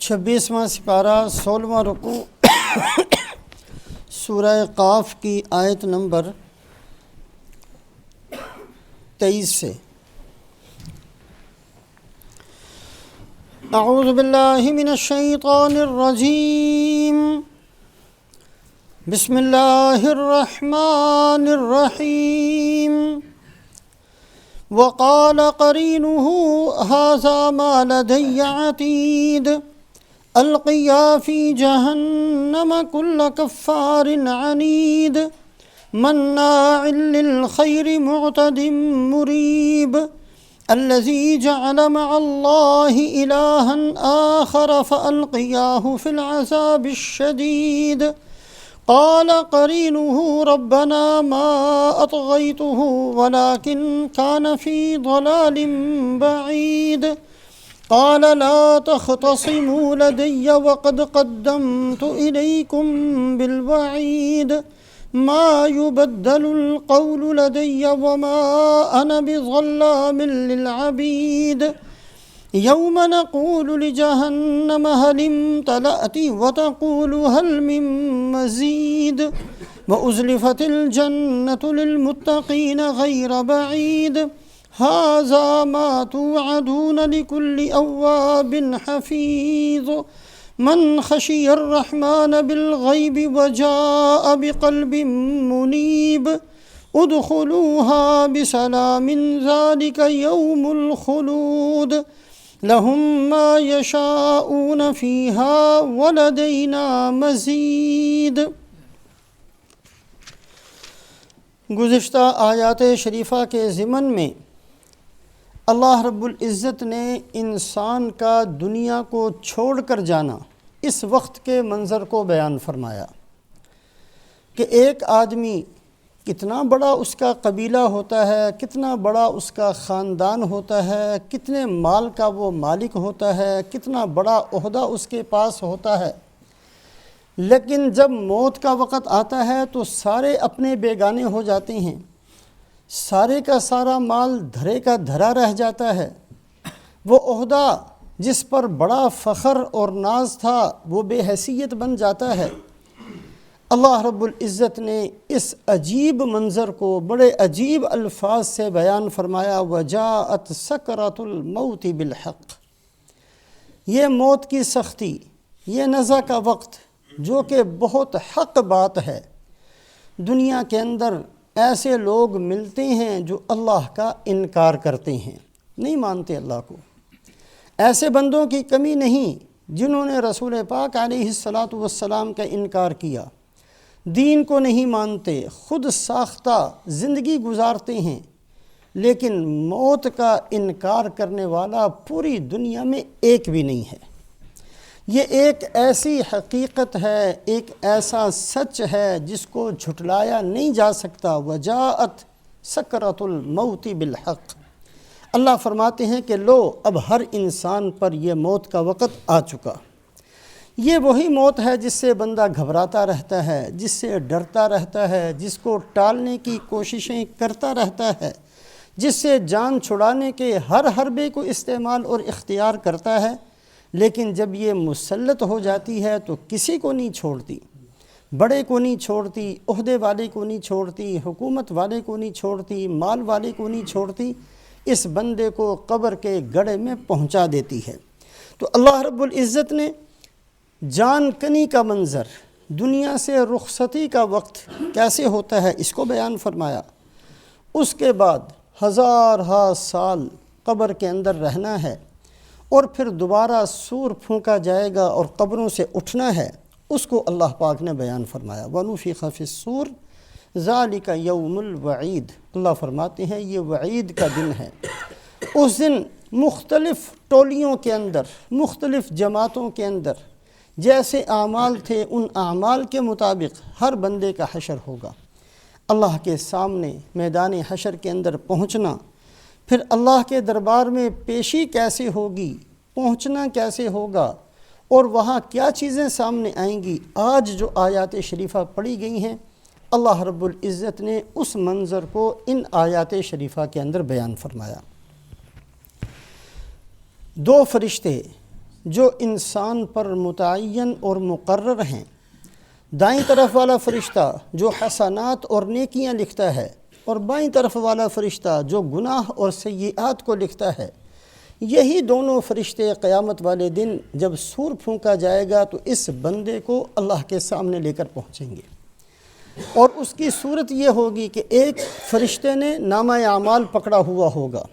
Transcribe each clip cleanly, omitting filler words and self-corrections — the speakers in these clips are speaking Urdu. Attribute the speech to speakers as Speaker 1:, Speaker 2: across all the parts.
Speaker 1: 26واں سپارہ 16واں رکوع سورہ قاف کی آیت نمبر 23 سے۔ اعوذ باللہ من الشیطان الرجیم، بسم اللہ الرحمن الرحیم۔ وقال قرینہ ھذا ما لدی عتید القیا فی جہنم کل کفار عنید مناع للخیر معتد مریب الذی جعل مع اللہ الہا آخر فألقیاہ فی العذاب الشدید قال قرینہ ربنا ما اطغیتہ ولکن کان فی ضلال بعید قال لا تختصموا لدي وقد قدمت إليكم بالوعيد ما يبدل القول لدي وما أنا بظلام للعبيد يوم نقول لجهنم هل امتلأت وتقول هل من مزيد وأزلفت الجنة للمتقين غير بعيد هذا ما توعدون لكل أواب حفيظ من خشي الرحمن بالغيب وجاء بقلب منيب ادخلوها بسلام ذلك يوم الخلود لهم ما يشاءون فيها ولدينا مزيد۔ گزشتہ آیات شریفہ کے ضمن میں اللہ رب العزت نے انسان کا دنیا کو چھوڑ کر جانا اس وقت کے منظر کو بیان فرمایا کہ ایک آدمی کتنا بڑا اس کا قبیلہ ہوتا ہے، کتنا بڑا اس کا خاندان ہوتا ہے، کتنے مال کا وہ مالک ہوتا ہے، کتنا بڑا عہدہ اس کے پاس ہوتا ہے، لیکن جب موت کا وقت آتا ہے تو سارے اپنے بیگانے ہو جاتے ہیں، سارے کا سارا مال دھرے کا دھرا رہ جاتا ہے، وہ عہدہ جس پر بڑا فخر اور ناز تھا وہ بے حیثیت بن جاتا ہے۔ اللہ رب العزت نے اس عجیب منظر کو بڑے عجیب الفاظ سے بیان فرمایا، وجاءت سکرۃ الموت بالحق۔ یہ موت کی سختی، یہ نزع کا وقت جو کہ بہت حق بات ہے۔ دنیا کے اندر ایسے لوگ ملتے ہیں جو اللہ کا انکار کرتے ہیں، نہیں مانتے اللہ کو۔ ایسے بندوں کی کمی نہیں جنہوں نے رسول پاک علیہ السلام کا انکار کیا، دین کو نہیں مانتے، خود ساختہ زندگی گزارتے ہیں، لیکن موت کا انکار کرنے والا پوری دنیا میں ایک بھی نہیں ہے۔ یہ ایک ایسی حقیقت ہے، ایک ایسا سچ ہے جس کو جھٹلایا نہیں جا سکتا۔ وجاءت سکرۃ الموت بالحق۔ اللہ فرماتے ہیں کہ لو اب ہر انسان پر یہ موت کا وقت آ چکا۔ یہ وہی موت ہے جس سے بندہ گھبراتا رہتا ہے، جس سے ڈرتا رہتا ہے، جس کو ٹالنے کی کوششیں کرتا رہتا ہے، جس سے جان چھڑانے کے ہر حربے کو استعمال اور اختیار کرتا ہے، لیکن جب یہ مسلط ہو جاتی ہے تو کسی کو نہیں چھوڑتی، بڑے کو نہیں چھوڑتی، عہدے والے کو نہیں چھوڑتی، حکومت والے کو نہیں چھوڑتی، مال والے کو نہیں چھوڑتی، اس بندے کو قبر کے گڑھے میں پہنچا دیتی ہے۔ تو اللہ رب العزت نے جان کنی کا منظر، دنیا سے رخصتی کا وقت کیسے ہوتا ہے اس کو بیان فرمایا۔ اس کے بعد ہزارہا سال قبر کے اندر رہنا ہے، اور پھر دوبارہ سور پھونکا جائے گا اور قبروں سے اٹھنا ہے، اس کو اللہ پاک نے بیان فرمایا۔ وَنُفِخَ فِي الصُّورِ ذَلِكَ يَوْمُ الْوَعِيدِ۔ اللہ فرماتے ہیں یہ وعید کا دن ہے۔ اس دن مختلف ٹولیوں کے اندر، مختلف جماعتوں کے اندر جیسے اعمال تھے ان اعمال کے مطابق ہر بندے کا حشر ہوگا۔ اللہ کے سامنے میدان حشر کے اندر پہنچنا، پھر اللہ کے دربار میں پیشی کیسے ہوگی، پہنچنا کیسے ہوگا، اور وہاں کیا چیزیں سامنے آئیں گی، آج جو آیات شریفہ پڑھی گئی ہیں اللہ رب العزت نے اس منظر کو ان آیات شریفہ کے اندر بیان فرمایا۔ دو فرشتے جو انسان پر متعین اور مقرر ہیں، دائیں طرف والا فرشتہ جو حسنات اور نیکیاں لکھتا ہے، اور بائیں طرف والا فرشتہ جو گناہ اور سیئات کو لکھتا ہے، یہی دونوں فرشتے قیامت والے دن جب سور پھونکا جائے گا تو اس بندے کو اللہ کے سامنے لے کر پہنچیں گے، اور اس کی صورت یہ ہوگی کہ ایک فرشتے نے نامہ اعمال پکڑا ہوا ہوگا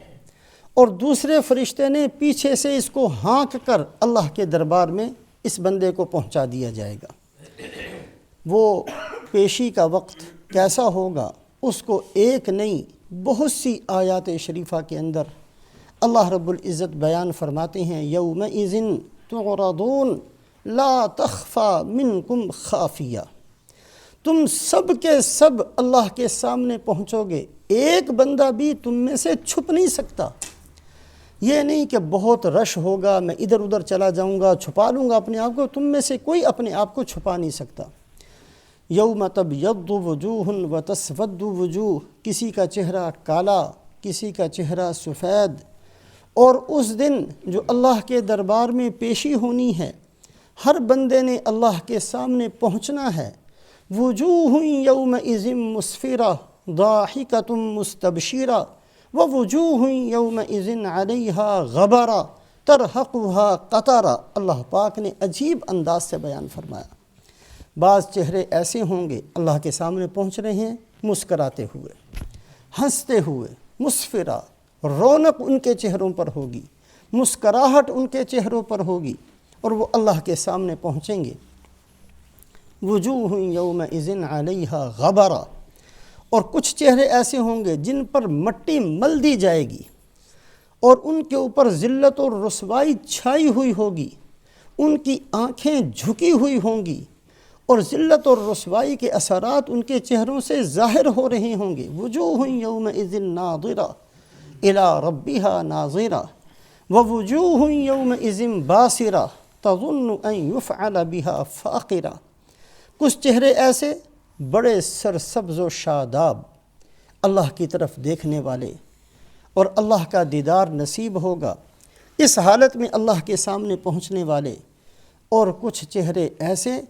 Speaker 1: اور دوسرے فرشتے نے پیچھے سے اس کو ہانک کر اللہ کے دربار میں اس بندے کو پہنچا دیا جائے گا۔ وہ پیشی کا وقت کیسا ہوگا، اس کو ایک نہیں بہت سی آیات شریفہ کے اندر اللہ رب العزت بیان فرماتے ہیں، یومئذ تعرضون لا تخفی منکم خافیہ، تم سب کے سب اللہ کے سامنے پہنچو گے، ایک بندہ بھی تم میں سے چھپ نہیں سکتا۔ یہ نہیں کہ بہت رش ہوگا، میں ادھر ادھر چلا جاؤں گا، چھپا لوں گا اپنے آپ کو، تم میں سے کوئی اپنے آپ کو چھپا نہیں سکتا۔ یوم تبیض وجوہ وتسود وجوہ، کسی کا چہرہ کالا، کسی کا چہرہ سفید، اور اس دن جو اللہ کے دربار میں پیشی ہونی ہے، ہر بندے نے اللہ کے سامنے پہنچنا ہے۔ وجوہ یومئذ مسفرہ ضاحکۃ مستبشرہ ووجوہ یومئذ علیہا غبرہ ترہقہا قطرہ۔ اللہ پاک نے عجیب انداز سے بیان فرمایا، بعض چہرے ایسے ہوں گے اللہ کے سامنے پہنچ رہے ہیں مسکراتے ہوئے، ہنستے ہوئے، مسفرہ، رونق ان کے چہروں پر ہوگی، مسکراہٹ ان کے چہروں پر ہوگی، اور وہ اللہ کے سامنے پہنچیں گے۔ وجوہ یومئذ علیہا غبرہ، اور کچھ چہرے ایسے ہوں گے جن پر مٹی مل دی جائے گی اور ان کے اوپر ذلت اور رسوائی چھائی ہوئی ہوگی، ان کی آنکھیں جھکی ہوئی ہوں گی اور ذلت اور رسوائی کے اثرات ان کے چہروں سے ظاہر ہو رہے ہوں گے۔ وجوہ یومئذ ناظرہ الی ربہا ناظرہ ووجوہ یومئذ باسرہ تظن ان یفعل بہا فاقرہ۔ کچھ چہرے ایسے بڑے سرسبز و شاداب، اللہ کی طرف دیکھنے والے، اور اللہ کا دیدار نصیب ہوگا، اس حالت میں اللہ کے سامنے پہنچنے والے، اور کچھ چہرے ایسے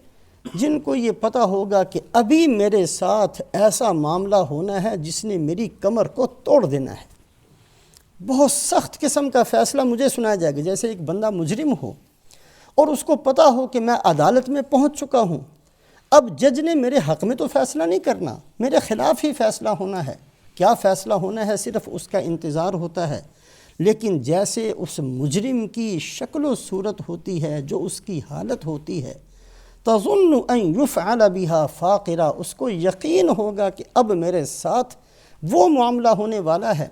Speaker 1: جن کو یہ پتہ ہوگا کہ ابھی میرے ساتھ ایسا معاملہ ہونا ہے جس نے میری کمر کو توڑ دینا ہے۔ بہت سخت قسم کا فیصلہ مجھے سنایا جائے گا، جیسے ایک بندہ مجرم ہو اور اس کو پتہ ہو کہ میں عدالت میں پہنچ چکا ہوں، اب جج نے میرے حق میں تو فیصلہ نہیں کرنا، میرے خلاف ہی فیصلہ ہونا ہے۔ کیا فیصلہ ہونا ہے صرف اس کا انتظار ہوتا ہے، لیکن جیسے اس مجرم کی شکل و صورت ہوتی ہے، جو اس کی حالت ہوتی ہے، تظن ان یفعل بہا فاقرہ، اس کو یقین ہوگا کہ اب میرے ساتھ وہ معاملہ ہونے والا ہے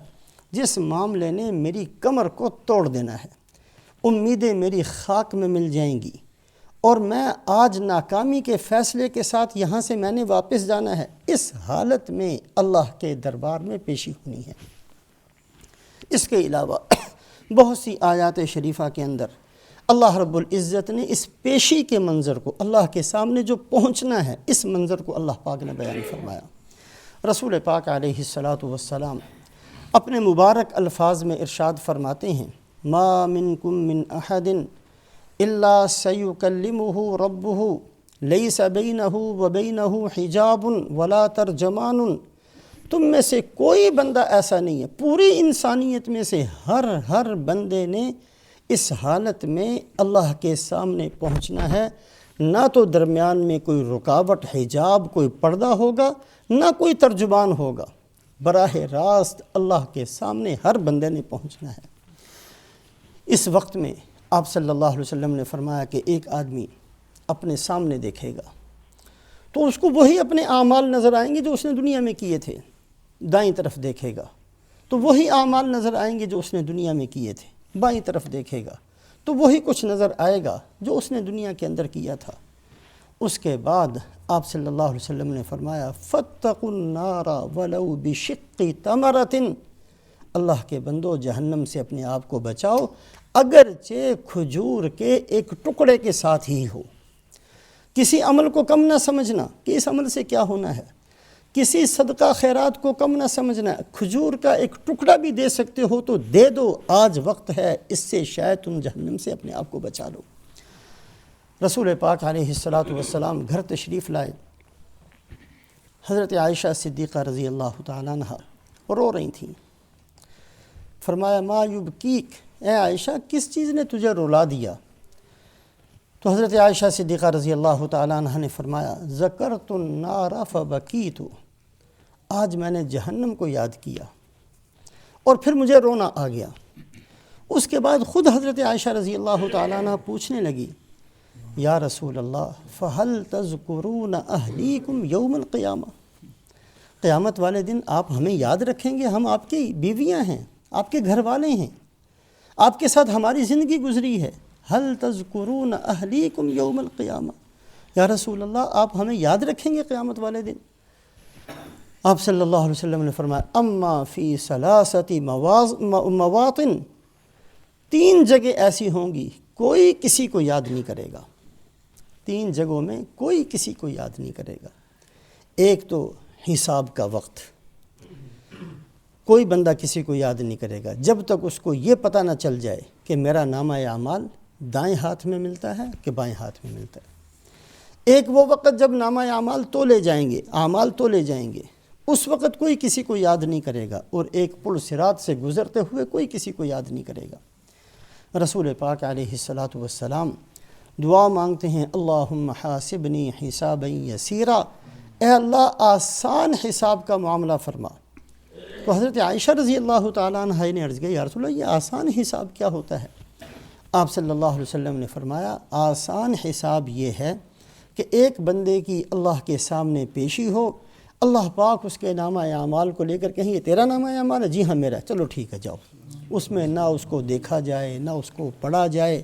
Speaker 1: جس معاملے نے میری کمر کو توڑ دینا ہے، امیدیں میری خاک میں مل جائیں گی، اور میں آج ناکامی کے فیصلے کے ساتھ یہاں سے میں نے واپس جانا ہے۔ اس حالت میں اللہ کے دربار میں پیشی ہونی ہے۔ اس کے علاوہ بہت سی آیات شریفہ کے اندر اللہ رب العزت نے اس پیشی کے منظر کو، اللہ کے سامنے جو پہنچنا ہے، اس منظر کو اللہ پاک نے بیان فرمایا۔ رسول پاک علیہ الصلاۃ والسلام اپنے مبارک الفاظ میں ارشاد فرماتے ہیں، ما منکم من احد الا سیکلمہ ربہ لیس بینہ وبینہ حجاب ولا ترجمان۔ تم میں سے کوئی بندہ ایسا نہیں ہے، پوری انسانیت میں سے ہر بندے نے اس حالت میں اللہ کے سامنے پہنچنا ہے، نہ تو درمیان میں کوئی رکاوٹ، حجاب، کوئی پردہ ہوگا، نہ کوئی ترجمان ہوگا، براہ راست اللہ کے سامنے ہر بندے نے پہنچنا ہے۔ اس وقت میں آپ صلی اللہ علیہ وسلم نے فرمایا کہ ایک آدمی اپنے سامنے دیکھے گا تو اس کو وہی اپنے اعمال نظر آئیں گے جو اس نے دنیا میں کیے تھے، دائیں طرف دیکھے گا تو وہی اعمال نظر آئیں گے جو اس نے دنیا میں کیے تھے، بائیں طرف دیکھے گا تو وہی کچھ نظر آئے گا جو اس نے دنیا کے اندر کیا تھا۔ اس کے بعد آپ صلی اللہ علیہ وسلم نے فرمایا فاتقوا النار ولو بشق تمرۃ، اللہ کے بندو جہنم سے اپنے آپ کو بچاؤ اگرچہ کھجور کے ایک ٹکڑے کے ساتھ ہی ہو۔ کسی عمل کو کم نہ سمجھنا کہ اس عمل سے کیا ہونا ہے، کسی صدقہ خیرات کو کم نہ سمجھنا، کھجور کا ایک ٹکڑا بھی دے سکتے ہو تو دے دو، آج وقت ہے، اس سے شاید تم جہنم سے اپنے آپ کو بچا لو۔ رسول پاک علیہ السلام گھر تشریف لائے، حضرت عائشہ صدیقہ رضی اللہ تعالیٰ عنہ رو رہی تھیں۔ فرمایا ما یبکیک، اے عائشہ کس چیز نے تجھے رلا دیا؟ تو حضرت عائشہ صدیقہ رضی اللہ تعالیٰ عنہ نے فرمایا ذکرت النار فبکیت، آج میں نے جہنم کو یاد کیا اور پھر مجھے رونا آ گیا۔ اس کے بعد خود حضرت عائشہ رضی اللہ تعالیٰ عنہ پوچھنے لگی یا رسول اللہ فہل تذکرون اہلیکم یوم القیامہ، قیامت والے دن آپ ہمیں یاد رکھیں گے؟ ہم آپ کی بیویاں ہیں، آپ کے گھر والے ہیں، آپ کے ساتھ ہماری زندگی گزری ہے، حل تذکرون اہلیکم یوم القیامہ، یا رسول اللہ آپ ہمیں یاد رکھیں گے قیامت والے دن؟ آپ صلی اللہ علیہ وسلم نے فرمایا اما فی ثلاثۃ مواطن، 3 جگہ ایسی ہوں گی کوئی کسی کو یاد نہیں کرے گا، 3 جگہوں میں کوئی کسی کو یاد نہیں کرے گا۔ ایک تو حساب کا وقت، کوئی بندہ کسی کو یاد نہیں کرے گا جب تک اس کو یہ پتہ نہ چل جائے کہ میرا نامہ اعمال دائیں ہاتھ میں ملتا ہے کہ بائیں ہاتھ میں ملتا ہے۔ ایک وہ وقت جب نامہ اعمال تولے جائیں گے، اعمال تولے جائیں گے، اس وقت کوئی کسی کو یاد نہیں کرے گا، اور ایک پل صراط سے گزرتے ہوئے کوئی کسی کو یاد نہیں کرے گا۔ رسول پاک علیہ السلام دعا مانگتے ہیں اللہم حاسبنی حسابا یسیرا، اے اللہ آسان حساب کا معاملہ فرما۔ تو حضرت عائشہ رضی اللہ تعالیٰ عنہ نے عرض کیا یا رسول اللہ یہ آسان حساب کیا ہوتا ہے؟ آپ صلی اللہ علیہ وسلم نے فرمایا آسان حساب یہ ہے کہ ایک بندے کی اللہ کے سامنے پیشی ہو، اللہ پاک اس کے نامہ اعمال کو لے کر کہیں یہ تیرا نامہ اعمال ہے؟ جی ہاں میرا، چلو ٹھیک ہے جاؤ۔ اس میں نہ اس کو دیکھا جائے، نہ اس کو پڑھا جائے،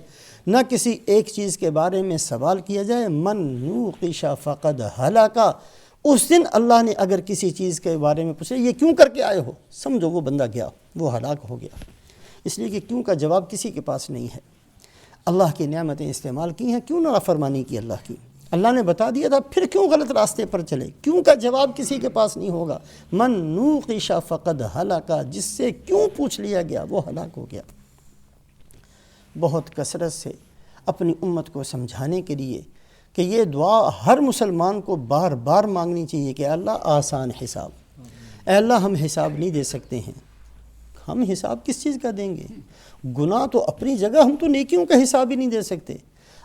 Speaker 1: نہ کسی ایک چیز کے بارے میں سوال کیا جائے۔ من نوقش فقد ہلاک، اس دن اللہ نے اگر کسی چیز کے بارے میں پوچھا یہ کیوں کر کے آئے ہو، سمجھو وہ بندہ گیا، وہ ہلاک ہو گیا، اس لیے کہ کیوں کا جواب کسی کے پاس نہیں ہے۔ اللہ کی نعمتیں استعمال کی ہیں، کیوں نافرمانی کی اللہ کی؟ اللہ نے بتا دیا تھا، پھر کیوں غلط راستے پر چلے؟ کیوں کا جواب کسی کے پاس نہیں ہوگا۔ من نوقش فقد ہلاک، جس سے کیوں پوچھ لیا گیا وہ ہلاک ہو گیا۔ بہت کثرت سے اپنی امت کو سمجھانے کے لیے کہ یہ دعا ہر مسلمان کو بار بار مانگنی چاہیے کہ اللہ آسان حساب، اے اللہ ہم حساب نہیں دے سکتے ہیں۔ ہم حساب کس چیز کا دیں گے؟ گناہ تو اپنی جگہ، ہم تو نیکیوں کا حساب ہی نہیں دے سکتے۔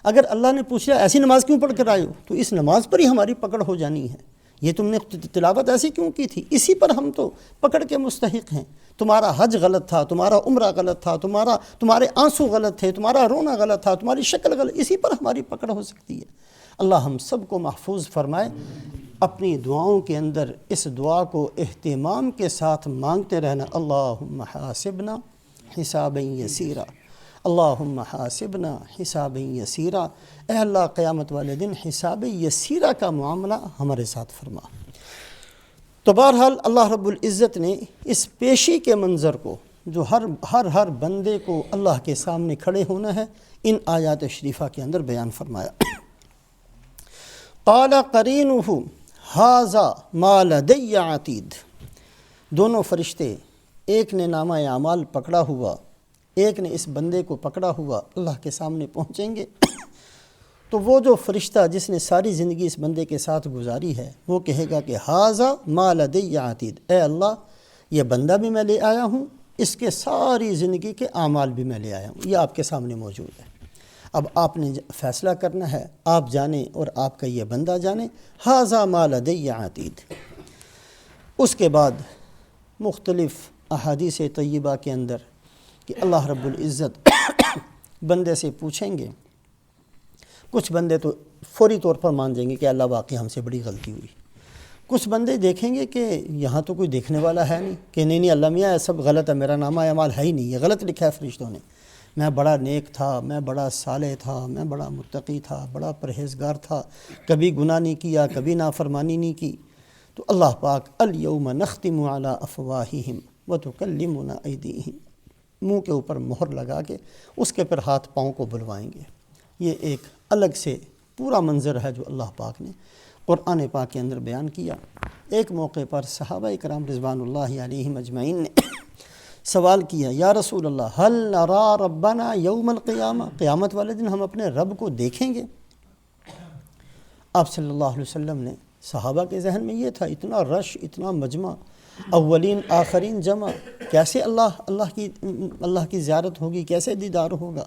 Speaker 1: اگر اللہ نے پوچھا ایسی نماز کیوں پڑھ کر آئے ہو، تو اس نماز پر ہی ہماری پکڑ ہو جانی ہے۔ یہ تم نے تلاوت ایسی کیوں کی تھی، اسی پر ہم تو پکڑ کے مستحق ہیں۔ تمہارا حج غلط تھا، تمہارا عمرہ غلط تھا، تمہارے آنسو غلط تھے، تمہارا رونا غلط تھا، تمہاری شکل غلط، اسی پر ہماری پکڑ ہو سکتی ہے۔ اللہ ہم سب کو محفوظ فرمائے۔ اپنی دعاؤں کے اندر اس دعا کو اہتمام کے ساتھ مانگتے رہنا، اللہم حاسبنا حسابا یسیرا، اللہم حاسبنا حسابا یسیرا، اے اللہ قیامت والے دن حساب یسیرا کا معاملہ ہمارے ساتھ فرما۔ تو بہرحال اللہ رب العزت نے اس پیشی کے منظر کو جو ہر بندے کو اللہ کے سامنے کھڑے ہونا ہے، ان آیات شریفہ کے اندر بیان فرمایا۔ قال قرینہ ھذا ما لدی عتید، دونوں فرشتے، ایک نے نامہ اعمال پکڑا ہوا، ایک نے اس بندے کو پکڑا ہوا، اللہ کے سامنے پہنچیں گے تو وہ جو فرشتہ جس نے ساری زندگی اس بندے کے ساتھ گزاری ہے وہ کہے گا کہ ھذا ما لدی عتید، اے اللہ یہ بندہ بھی میں لے آیا ہوں، اس کے ساری زندگی کے اعمال بھی میں لے آیا ہوں، یہ آپ کے سامنے موجود ہے۔ اب آپ نے فیصلہ کرنا ہے، آپ جانیں اور آپ کا یہ بندہ جانے، ھذا ما لدی عتید۔ اس کے بعد مختلف احادیث طیبہ کے اندر کہ اللہ رب العزت بندے سے پوچھیں گے، کچھ بندے تو فوری طور پر مان جائیں گے کہ اللہ واقعی ہم سے بڑی غلطی ہوئی، کچھ بندے دیکھیں گے کہ یہاں تو کوئی دیکھنے والا ہے نہیں، کہ نہیں اللہ میاں یہ سب غلط ہے، میرا نامہ اعمال ہے ہی نہیں، یہ غلط لکھا ہے فرشتوں نے، میں بڑا نیک تھا، میں بڑا صالح تھا، میں بڑا متقی تھا، بڑا پرہیزگار تھا، کبھی گناہ نہیں کیا، کبھی نافرمانی نہیں کی۔ تو اللہ پاک الیوم نختم علی افواہہم وتکلمنا ایدیہم، منہ کے اوپر مہر لگا کے اس کے پھر ہاتھ پاؤں کو بلوائیں گے۔ یہ ایک الگ سے پورا منظر ہے جو اللہ پاک نے قرآن پاک کے اندر بیان کیا۔ ایک موقع پر صحابہ کرام رضوان اللہ علیہم اجمعین نے سوال کیا، یا رسول اللہ هل نرى ربنا یوم القیامہ، قیامت والے دن ہم اپنے رب کو دیکھیں گے؟ آپ صلی اللہ علیہ وسلم نے، صحابہ کے ذہن میں یہ تھا، اتنا رش، اتنا مجمع، اولین آخرین جمع، کیسے اللہ کی زیارت ہوگی، کیسے دیدار ہوگا؟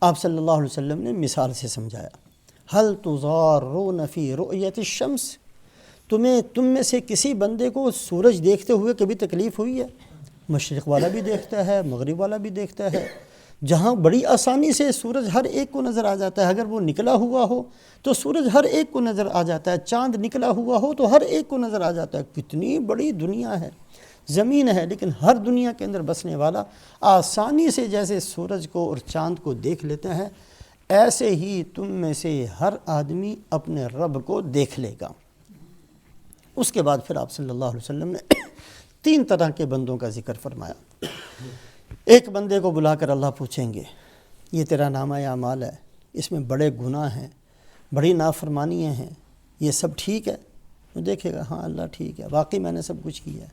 Speaker 1: آپ صلی اللہ علیہ وسلم نے مثال سے سمجھایا، هل تضارون فی رؤیت الشمس، تم میں سے کسی بندے کو سورج دیکھتے ہوئے کبھی تکلیف ہوئی ہے؟ مشرق والا بھی دیکھتا ہے، مغرب والا بھی دیکھتا ہے، جہاں بڑی آسانی سے سورج ہر ایک کو نظر آ جاتا ہے، اگر وہ نکلا ہوا ہو تو سورج ہر ایک کو نظر آ جاتا ہے، چاند نکلا ہوا ہو تو ہر ایک کو نظر آ جاتا ہے۔ کتنی بڑی دنیا ہے، زمین ہے، لیکن ہر دنیا کے اندر بسنے والا آسانی سے جیسے سورج کو اور چاند کو دیکھ لیتا ہے، ایسے ہی تم میں سے ہر آدمی اپنے رب کو دیکھ لے گا۔ اس کے بعد پھر آپ صلی اللہ علیہ وسلم نے 3 طرح کے بندوں کا ذکر فرمایا۔ ایک بندے کو بلا کر اللہ پوچھیں گے، یہ تیرا نامہ اعمال ہے، اس میں بڑے گناہ ہیں، بڑی نافرمانیاں ہیں، یہ سب ٹھیک ہے؟ وہ دیکھے گا، ہاں اللہ ٹھیک ہے، واقعی میں نے سب کچھ کیا ہے،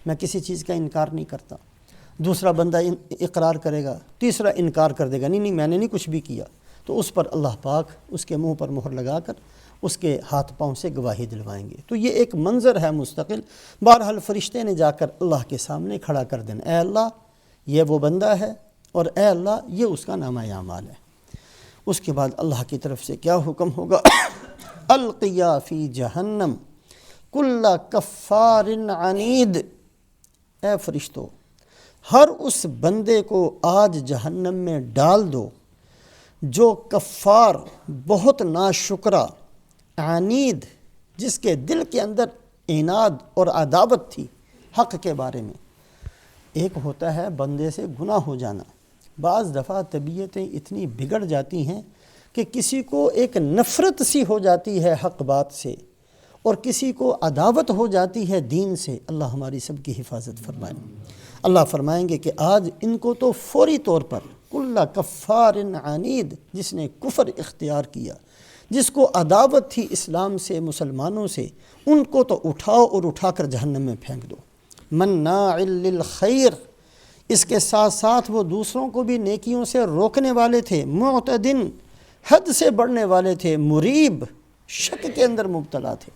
Speaker 1: میں کسی چیز کا انکار نہیں کرتا۔ دوسرا بندہ اقرار کرے گا، تیسرا انکار کر دے گا، نہیں میں نے نہیں کچھ بھی کیا، تو اس پر اللہ پاک اس کے منہ پر مہر لگا کر اس کے ہاتھ پاؤں سے گواہی دلوائیں گے۔ تو یہ ایک منظر ہے مستقل۔ بہرحال فرشتے نے جا کر اللہ کے سامنے کھڑا کر دینا، اے اللہ یہ وہ بندہ ہے، اور اے اللہ یہ اس کا نامہ اعمال ہے۔ اس کے بعد اللہ کی طرف سے کیا حکم ہوگا؟ القیا فی جہنم کل کفار عنید، اے فرشتو ہر اس بندے کو آج جہنم میں ڈال دو جو کفار، بہت ناشکرا، عنید، جس کے دل کے اندر عناد اور عداوت تھی حق کے بارے میں۔ ایک ہوتا ہے بندے سے گناہ ہو جانا، بعض دفعہ طبیعتیں اتنی بگڑ جاتی ہیں کہ کسی کو ایک نفرت سی ہو جاتی ہے حق بات سے، اور کسی کو عداوت ہو جاتی ہے دین سے۔ اللہ ہماری سب کی حفاظت فرمائے۔ اللہ فرمائیں گے کہ آج ان کو تو فوری طور پر کل کفار عنید، جس نے کفر اختیار کیا، جس کو عداوت تھی اسلام سے، مسلمانوں سے، ان کو تو اٹھاؤ اور اٹھا کر جہنم میں پھینک دو۔ مناع للخیر، اس کے ساتھ ساتھ وہ دوسروں کو بھی نیکیوں سے روکنے والے تھے، معتدن، حد سے بڑھنے والے تھے، مریب، شک کے اندر مبتلا تھے،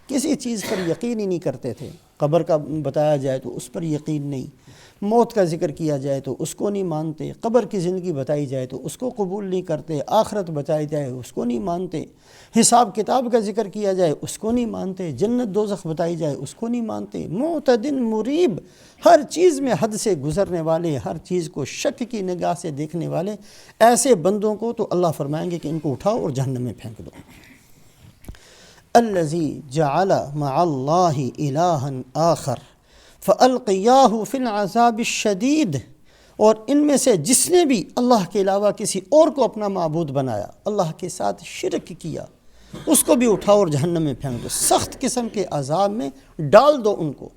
Speaker 1: کسی چیز پر یقین ہی نہیں کرتے تھے۔ قبر کا بتایا جائے تو اس پر یقین نہیں، موت کا ذکر کیا جائے تو اس کو نہیں مانتے، قبر کی زندگی بتائی جائے تو اس کو قبول نہیں کرتے، آخرت بتائی جائے اس کو نہیں مانتے، حساب کتاب کا ذکر کیا جائے اس کو نہیں مانتے، جنت دوزخ بتائی جائے اس کو نہیں مانتے۔ معتدن، مریب، ہر چیز میں حد سے گزرنے والے، ہر چیز کو شک کی نگاہ سے دیکھنے والے، ایسے بندوں کو تو اللہ فرمائیں گے کہ ان کو اٹھاؤ اور جہنم میں پھینک دو۔ الذی جعل مع اللہ الہا آخر فالقیاہ فی العذاب الشدید، اور ان میں سے جس نے بھی اللہ کے علاوہ کسی اور کو اپنا معبود بنایا، اللہ کے ساتھ شرک کیا، اس کو بھی اٹھاؤ اور جہنم میں پھینک دو، سخت قسم کے عذاب میں ڈال دو ان کو۔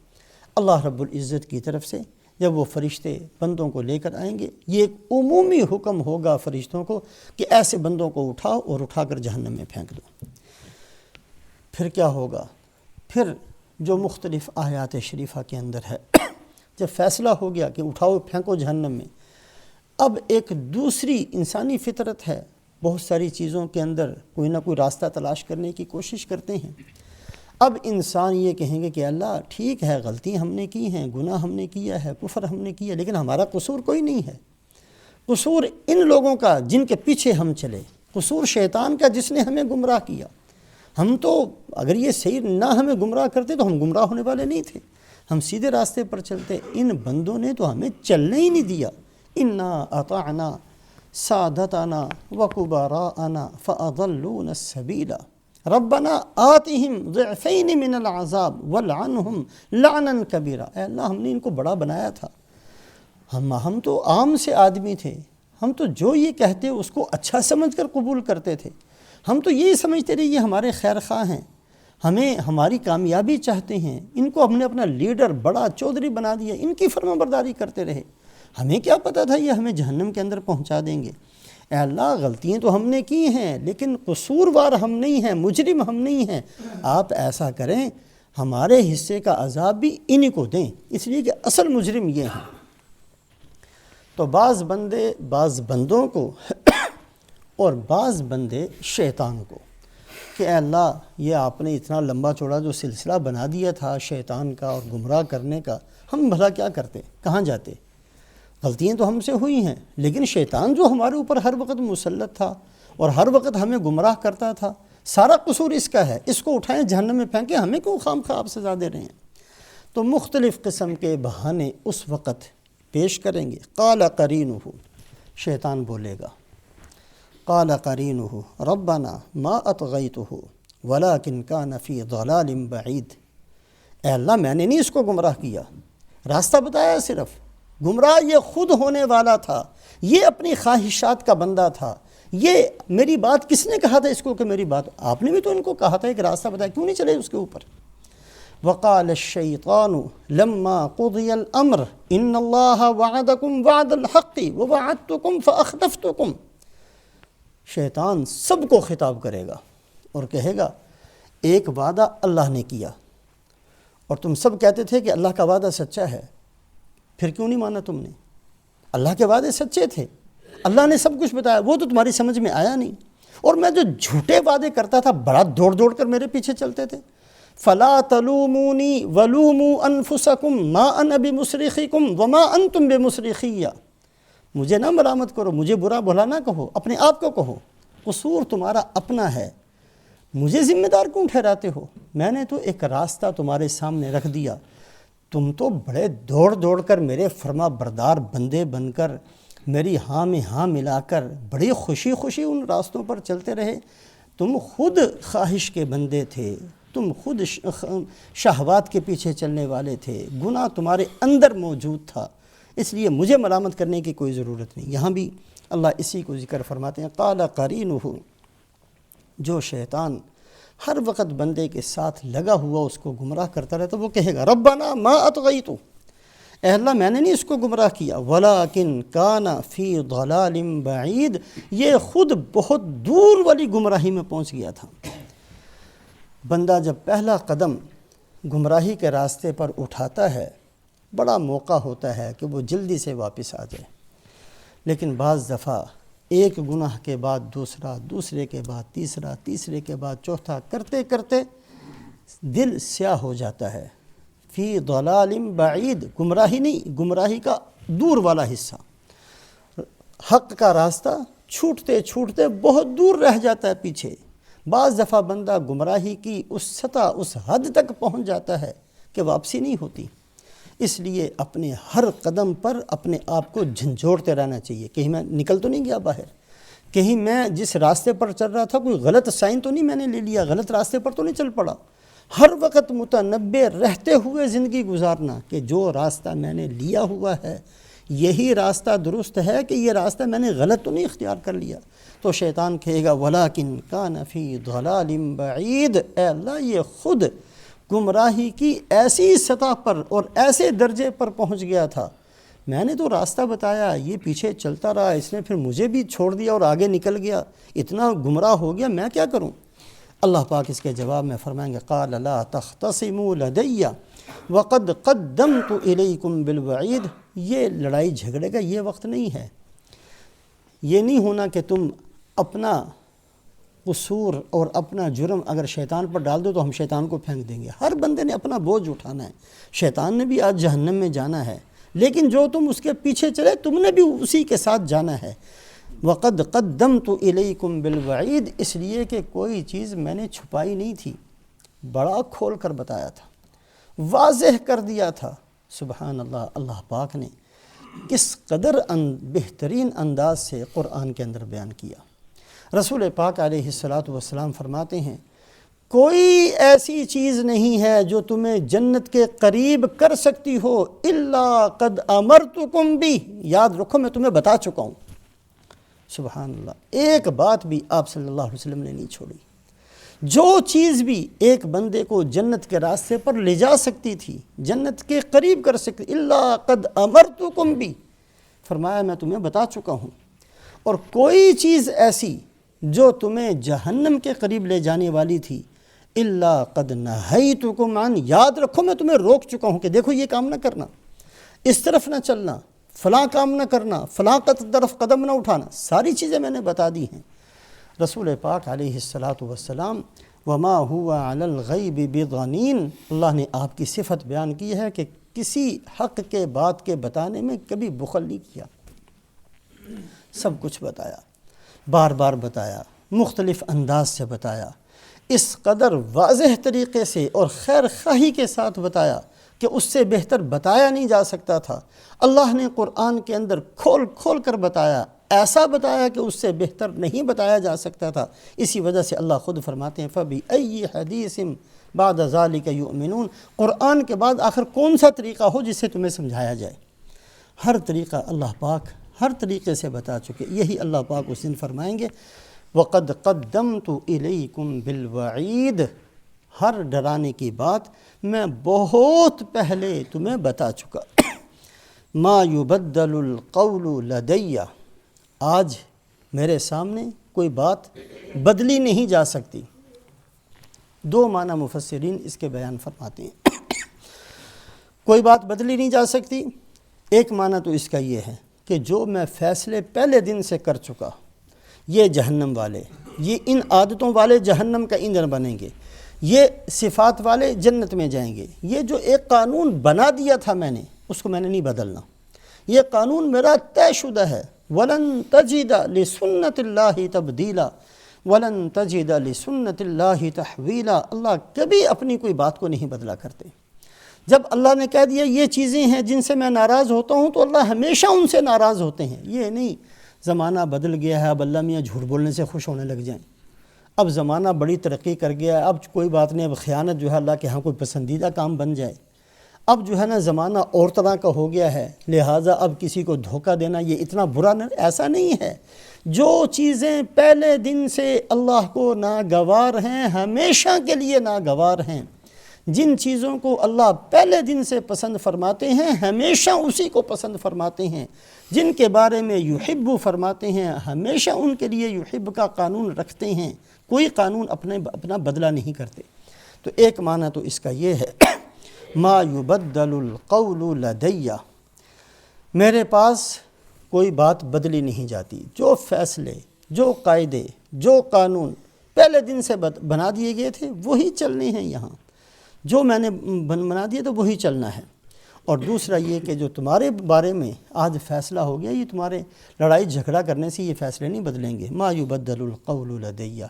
Speaker 1: اللہ رب العزت کی طرف سے جب وہ فرشتے بندوں کو لے کر آئیں گے، یہ ایک عمومی حکم ہوگا فرشتوں کو کہ ایسے بندوں کو اٹھاؤ اور اٹھا کر جہنم میں پھینک دو۔ پھر کیا ہوگا؟ پھر جو مختلف آیات شریفہ کے اندر ہے، جب فیصلہ ہو گیا کہ اٹھاؤ پھینکو جہنم میں، اب ایک دوسری انسانی فطرت ہے، بہت ساری چیزوں کے اندر کوئی نہ کوئی راستہ تلاش کرنے کی کوشش کرتے ہیں۔ اب انسان یہ کہیں گے کہ اللہ ٹھیک ہے، غلطی ہم نے کی ہیں، گناہ ہم نے کیا ہے، کفر ہم نے کیا، لیکن ہمارا قصور کوئی نہیں ہے، قصور ان لوگوں کا جن کے پیچھے ہم چلے، قصور شیطان کا جس نے ہمیں گمراہ کیا۔ ہم تو اگر یہ صحیح نہ ہمیں گمراہ کرتے تو ہم گمراہ ہونے والے نہیں تھے، ہم سیدھے راستے پر چلتے، ان بندوں نے تو ہمیں چلنے ہی نہیں دیا۔ انا اطعنا سادتنا وکبراءنا فاضلونا السبیل ربنا آتهم ضعفین من العذاب والعنہم لعنا کبیرا۔ اے اللہ ہم نے ان کو بڑا بنایا تھا، ہم تو عام سے آدمی تھے، ہم تو جو یہ کہتے اس کو اچھا سمجھ کر قبول کرتے تھے، ہم تو یہی سمجھتے رہے یہ ہمارے خیر خواہ ہیں، ہمیں ہماری کامیابی چاہتے ہیں، ان کو ہم نے اپنا لیڈر بڑا چودھری بنا دیا، ان کی فرما برداری کرتے رہے، ہمیں کیا پتہ تھا یہ ہمیں جہنم کے اندر پہنچا دیں گے۔ اے اللہ غلطیاں تو ہم نے کی ہیں لیکن قصوروار ہم نہیں ہیں، مجرم ہم نہیں ہیں، آپ ایسا کریں ہمارے حصے کا عذاب بھی انہی کو دیں، اس لیے کہ اصل مجرم یہ ہیں۔ تو بعض بندے بعض بندوں کو اور بعض بندے شیطان کو کہ اے اللہ یہ آپ نے اتنا لمبا چوڑا جو سلسلہ بنا دیا تھا شیطان کا اور گمراہ کرنے کا، ہم بھلا کیا کرتے، کہاں جاتے؟ غلطیاں تو ہم سے ہوئی ہیں لیکن شیطان جو ہمارے اوپر ہر وقت مسلط تھا اور ہر وقت ہمیں گمراہ کرتا تھا، سارا قصور اس کا ہے، اس کو اٹھائیں جہنم میں پھینکیں، ہمیں کیوں خام خواہ آپ سزا دے رہے ہیں؟ تو مختلف قسم کے بہانے اس وقت پیش کریں گے۔ قال قرینہ، شیطان بولے گا، قال قرینہ ربنا ما اطغیتہ ولکن کان فی ضلال بعید، اے اللہ میں نے نہیں اس کو گمراہ کیا، راستہ بتایا صرف، گمراہ یہ خود ہونے والا تھا، یہ اپنی خواہشات کا بندہ تھا، یہ میری بات کس نے کہا تھا اس کو کہ میری بات، آپ نے بھی تو ان کو کہا تھا کہ راستہ بتایا، کیوں نہیں چلے اس کے اوپر؟ وقال الشیطان لما قضی الامر ان اللہ وعدکم وعد الحق ووعدتکم فاخلفتکم، شیطان سب کو خطاب کرے گا اور کہے گا ایک وعدہ اللہ نے کیا اور تم سب کہتے تھے کہ اللہ کا وعدہ سچا ہے، پھر کیوں نہیں مانا تم نے؟ اللہ کے وعدے سچے تھے، اللہ نے سب کچھ بتایا، وہ تو تمہاری سمجھ میں آیا نہیں، اور میں جو جھوٹے وعدے کرتا تھا بڑا دوڑ دوڑ کر میرے پیچھے چلتے تھے۔ فلا تلومونی ولوموا انفسکم ما انا بمصرخکم وما انتم بمصرخی، مجھے نہ ملامت کرو، مجھے برا بھلا نہ کہو، اپنے آپ کو کہو، قصور تمہارا اپنا ہے، مجھے ذمہ دار کیوں ٹھہراتے ہو؟ میں نے تو ایک راستہ تمہارے سامنے رکھ دیا، تم تو بڑے دوڑ دوڑ کر میرے فرما بردار بندے بن کر میری ہاں میں ہاں ملا کر بڑی خوشی خوشی ان راستوں پر چلتے رہے، تم خود خواہش کے بندے تھے، تم خود شہوات کے پیچھے چلنے والے تھے، گناہ تمہارے اندر موجود تھا، اس لیے مجھے ملامت کرنے کی کوئی ضرورت نہیں۔ یہاں بھی اللہ اسی کو ذکر فرماتے ہیں، قال قرینہ، جو شیطان ہر وقت بندے کے ساتھ لگا ہوا اس کو گمراہ کرتا رہتا، وہ کہے گا ربنا ما اطغیتہ، اے اللہ میں نے نہیں اس کو گمراہ کیا، ولیکن کان فی ضلال بعید، یہ خود بہت دور والی گمراہی میں پہنچ گیا تھا۔ بندہ جب پہلا قدم گمراہی کے راستے پر اٹھاتا ہے بڑا موقع ہوتا ہے کہ وہ جلدی سے واپس آ جائے، لیکن بعض دفعہ ایک گناہ کے بعد دوسرا، دوسرے کے بعد تیسرا، تیسرے کے بعد چوتھا، کرتے کرتے دل سیاہ ہو جاتا ہے۔ فی ضلال بعید، گمراہی نہیں، گمراہی کا دور والا حصہ، حق کا راستہ چھوٹتے چھوٹتے بہت دور رہ جاتا ہے پیچھے۔ بعض دفعہ بندہ گمراہی کی اس سطح، اس حد تک پہنچ جاتا ہے کہ واپسی نہیں ہوتی۔ اس لیے اپنے ہر قدم پر اپنے آپ کو جھنجھوڑتے رہنا چاہیے، کہیں میں نکل تو نہیں گیا باہر، کہیں میں جس راستے پر چل رہا تھا کوئی غلط سائن تو نہیں میں نے لے لیا، غلط راستے پر تو نہیں چل پڑا۔ ہر وقت متنبہ رہتے ہوئے زندگی گزارنا کہ جو راستہ میں نے لیا ہوا ہے یہی راستہ درست ہے کہ یہ راستہ میں نے غلط تو نہیں اختیار کر لیا۔ تو شیطان کہے گا ولیکن کان فی ضلال بعید، اے اللہ یہ خود گمراہی کی ایسی سطح پر اور ایسے درجے پر پہنچ گیا تھا، میں نے تو راستہ بتایا، یہ پیچھے چلتا رہا، اس نے پھر مجھے بھی چھوڑ دیا اور آگے نکل گیا، اتنا گمراہ ہو گیا، میں کیا کروں؟ اللہ پاک اس کے جواب میں فرمائیں گے قال لا تختصموا لدی وقد قدمت الیکم بالوعید، یہ لڑائی جھگڑے کا یہ وقت نہیں ہے، یہ نہیں ہونا کہ تم اپنا قصور اور اپنا جرم اگر شیطان پر ڈال دو تو ہم شیطان کو پھینک دیں گے۔ ہر بندے نے اپنا بوجھ اٹھانا ہے، شیطان نے بھی آج جہنم میں جانا ہے، لیکن جو تم اس کے پیچھے چلے تم نے بھی اسی کے ساتھ جانا ہے۔ وقد قدمت الیکم بالوعید، اس لیے کہ کوئی چیز میں نے چھپائی نہیں تھی، بڑا کھول کر بتایا تھا، واضح کر دیا تھا۔ سبحان اللہ، اللہ پاک نے کس قدر بہترین انداز سے قرآن کے اندر بیان کیا۔ رسول پاک علیہ السلام فرماتے ہیں کوئی ایسی چیز نہیں ہے جو تمہیں جنت کے قریب کر سکتی ہو الا قد امرتکم بھی، یاد رکھو میں تمہیں بتا چکا ہوں۔ سبحان اللہ، ایک بات بھی آپ صلی اللہ علیہ وسلم نے نہیں چھوڑی، جو چیز بھی ایک بندے کو جنت کے راستے پر لے جا سکتی تھی، جنت کے قریب کر سکتی، الا قد امرتکم بھی، فرمایا میں تمہیں بتا چکا ہوں۔ اور کوئی چیز ایسی جو تمہیں جہنم کے قریب لے جانے والی تھی الا قد نہیتکم عن، یاد رکھو میں تمہیں روک چکا ہوں کہ دیکھو یہ کام نہ کرنا، اس طرف نہ چلنا، فلاں کام نہ کرنا، فلاں طرف قدم نہ اٹھانا، ساری چیزیں میں نے بتا دی ہیں۔ رسول پاک علیہ الصلاۃ والسلام وما هو علی الغیب بضنین، اللہ نے آپ کی صفت بیان کی ہے کہ کسی حق کے بات کے بتانے میں کبھی بخل نہیں کیا، سب کچھ بتایا، بار بار بتایا، مختلف انداز سے بتایا، اس قدر واضح طریقے سے اور خیر خواہی کے ساتھ بتایا کہ اس سے بہتر بتایا نہیں جا سکتا تھا۔ اللہ نے قرآن کے اندر کھول کھول کر بتایا، ایسا بتایا کہ اس سے بہتر نہیں بتایا جا سکتا تھا۔ اسی وجہ سے اللہ خود فرماتے ہیں فَبِأَيِّ حَدِيثٍ بَعْدَ ذَلِكَ يُؤْمِنُونَ، قرآن کے بعد آخر کون سا طریقہ ہو جس سے تمہیں سمجھایا جائے۔ ہر طریقہ اللہ پاک ہر طریقے سے بتا چکے، یہی اللہ پاک اس دن فرمائیں گے وَقَدْ قَدَّمْتُ إِلَيْكُمْ بِالْوَعِيدِ، ہر ڈرانے کی بات میں بہت پہلے تمہیں بتا چکا۔ ما يُبَدَّلُ الْقَوْلُ لَدَيَّ، آج میرے سامنے کوئی بات بدلی نہیں جا سکتی۔ دو معنی مفسرین اس کے بیان فرماتے ہیں، کوئی بات بدلی نہیں جا سکتی۔ ایک معنی تو اس کا یہ ہے کہ جو میں فیصلے پہلے دن سے کر چکا، یہ جہنم والے، یہ ان عادتوں والے جہنم کا ایندھن بنیں گے، یہ صفات والے جنت میں جائیں گے۔ یہ جو ایک قانون بنا دیا تھا میں نے، اس کو میں نے نہیں بدلنا، یہ قانون میرا طے شدہ ہے۔ وَلَن تَجِدَ لِسُنَّتِ اللَّهِ تَبْدِيلًا وَلَن تَجِدَ لِسُنَّتِ اللَّهِ تَحْوِيلًا، اللہ کبھی اپنی کوئی بات کو نہیں بدلا کرتے۔ جب اللہ نے کہہ دیا یہ چیزیں ہیں جن سے میں ناراض ہوتا ہوں، تو اللہ ہمیشہ ان سے ناراض ہوتے ہیں۔ یہ نہیں زمانہ بدل گیا ہے اب اللہ میاں جھوٹ بولنے سے خوش ہونے لگ جائیں، اب زمانہ بڑی ترقی کر گیا ہے، اب کوئی بات نہیں، اب خیانت جو ہے اللہ کے ہاں کوئی پسندیدہ کام بن جائے، اب جو ہے نا زمانہ اور طرح کا ہو گیا ہے، لہٰذا اب کسی کو دھوکہ دینا یہ اتنا برا نہیں، ایسا نہیں ہے۔ جو چیزیں پہلے دن سے اللہ کو ناگوار ہیں، ہمیشہ کے لیے ناگوار ہیں، جن چیزوں کو اللہ پہلے دن سے پسند فرماتے ہیں ہمیشہ اسی کو پسند فرماتے ہیں، جن کے بارے میں یحب فرماتے ہیں ہمیشہ ان کے لیے یحب کا قانون رکھتے ہیں، کوئی قانون اپنا بدلہ نہیں کرتے۔ تو ایک معنی تو اس کا یہ ہے ما یبدل القول لدی، میرے پاس کوئی بات بدلی نہیں جاتی، جو فیصلے، جو قاعدے، جو قانون پہلے دن سے بنا دیے گئے تھے وہی چلنے ہیں، یہاں جو میں نے بنا دیا تو وہی چلنا ہے۔ اور دوسرا یہ کہ جو تمہارے بارے میں آج فیصلہ ہو گیا، یہ تمہارے لڑائی جھگڑا کرنے سے یہ فیصلے نہیں بدلیں گے۔ ما یبدل القول لدی،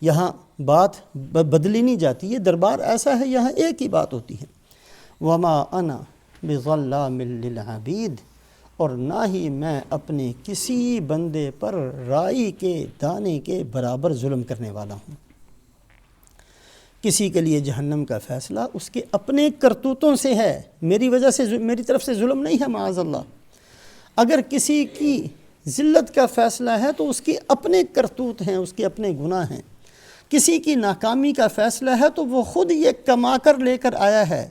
Speaker 1: یہاں بات بدلی نہیں جاتی، یہ دربار ایسا ہے یہاں ایک ہی بات ہوتی ہے۔ وما انا بظلام للعبید، اور نہ ہی میں اپنے کسی بندے پر رائی کے دانے کے برابر ظلم کرنے والا ہوں۔ کسی کے لیے جہنم کا فیصلہ اس کے اپنے کرتوتوں سے ہے، میری وجہ سے، میری طرف سے ظلم نہیں ہے معاذ اللہ۔ اگر کسی کی ذلت کا فیصلہ ہے تو اس کے اپنے کرتوت ہیں، اس کے اپنے گناہ ہیں۔ کسی کی ناکامی کا فیصلہ ہے تو وہ خود یہ کما کر لے کر آیا ہے۔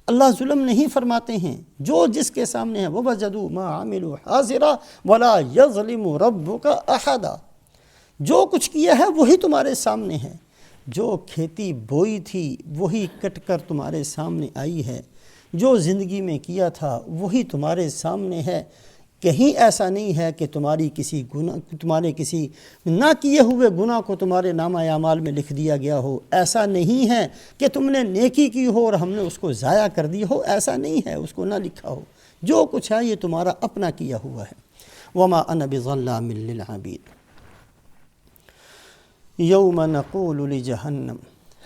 Speaker 1: اللہ ظلم نہیں فرماتے ہیں، جو جس کے سامنے ہے وَوَجَدُوا مَا عَمِلُوا حَاضِرًا وَلَا يَظْلِمُ رَبُّكَ أَحَدًا، جو کچھ کیا ہے وہی تمہارے سامنے ہے، جو کھیتی بوئی تھی وہی کٹ کر تمہارے سامنے آئی ہے، جو زندگی میں کیا تھا وہی تمہارے سامنے ہے۔ کہیں ایسا نہیں ہے کہ تمہارے کسی نہ کیے ہوئے گناہ کو تمہارے نامہ اعمال میں لکھ دیا گیا ہو، ایسا نہیں ہے کہ تم نے نیکی کی ہو اور ہم نے اس کو ضائع کر دی ہو، ایسا نہیں ہے، اس کو نہ لکھا ہو۔ جو کچھ ہے یہ تمہارا اپنا کیا ہوا ہے۔ وما انا بظلام للعبید یوم نقول لجہنم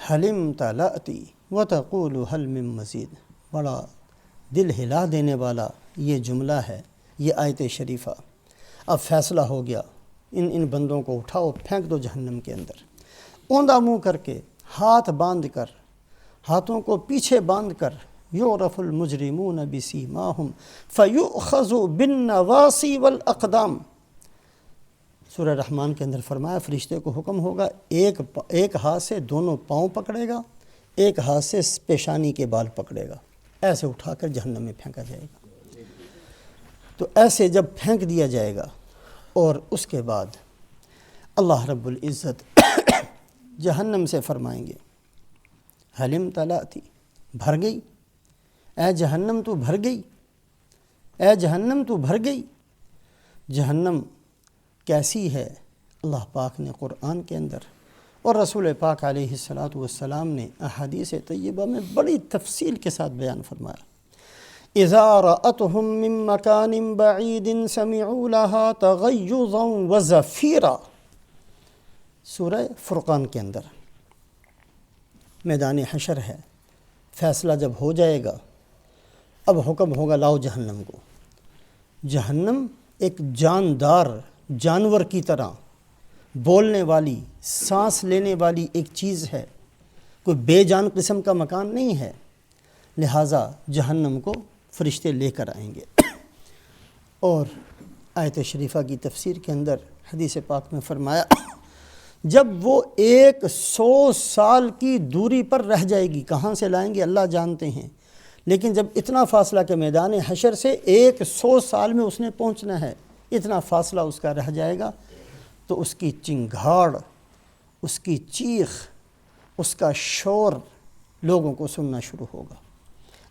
Speaker 1: هل امتلأت وتقول هل من مزید، بڑا دل ہلا دینے والا یہ جملہ ہے، یہ آیت شریفہ۔ اب فیصلہ ہو گیا، ان بندوں کو اٹھاؤ پھینک دو جہنم کے اندر، اوندا منہ کر کے، ہاتھ باندھ کر، ہاتھوں کو پیچھے باندھ کر، یعرف المجرمون بسیماہم فیؤخذ بالنواصی والاقدام، سورہ رحمان کے اندر فرمایا فرشتے کو حکم ہوگا ایک ہاتھ سے دونوں پاؤں پکڑے گا، ایک ہاتھ سے پیشانی کے بال پکڑے گا، ایسے اٹھا کر جہنم میں پھینکا جائے گا۔ تو ایسے جب پھینک دیا جائے گا اور اس کے بعد اللہ رب العزت جہنم سے فرمائیں گے حلم تلاتی، بھر گئی، اے جہنم تو بھر گئی، اے جہنم تو بھر گئی۔ جہنم کیسی ہے اللہ پاک نے قرآن کے اندر اور رسول پاک علیہ السلام نے احادیث طیبہ میں بڑی تفصیل کے ساتھ بیان فرمایا۔ اذا رأتهم من مکان بعید سمعوا لها تغیظا وزفیرا، سورہ فرقان کے اندر میدان حشر ہے، فیصلہ جب ہو جائے گا اب حکم ہوگا لاؤ جہنم کو۔ جہنم ایک جاندار جانور کی طرح بولنے والی، سانس لینے والی ایک چیز ہے، کوئی بے جان قسم کا مکان نہیں ہے، لہٰذا جہنم کو فرشتے لے کر آئیں گے۔ اور آیت شریفہ کی تفسیر کے اندر حدیث پاک میں فرمایا جب وہ 100 سال کی دوری پر رہ جائے گی، کہاں سے لائیں گے اللہ جانتے ہیں، لیکن جب اتنا فاصلہ کہ میدان حشر سے 100 سال میں اس نے پہنچنا ہے، اتنا فاصلہ اس کا رہ جائے گا، تو اس کی چنگھاڑ، اس کی چیخ، اس کا شور لوگوں کو سننا شروع ہوگا۔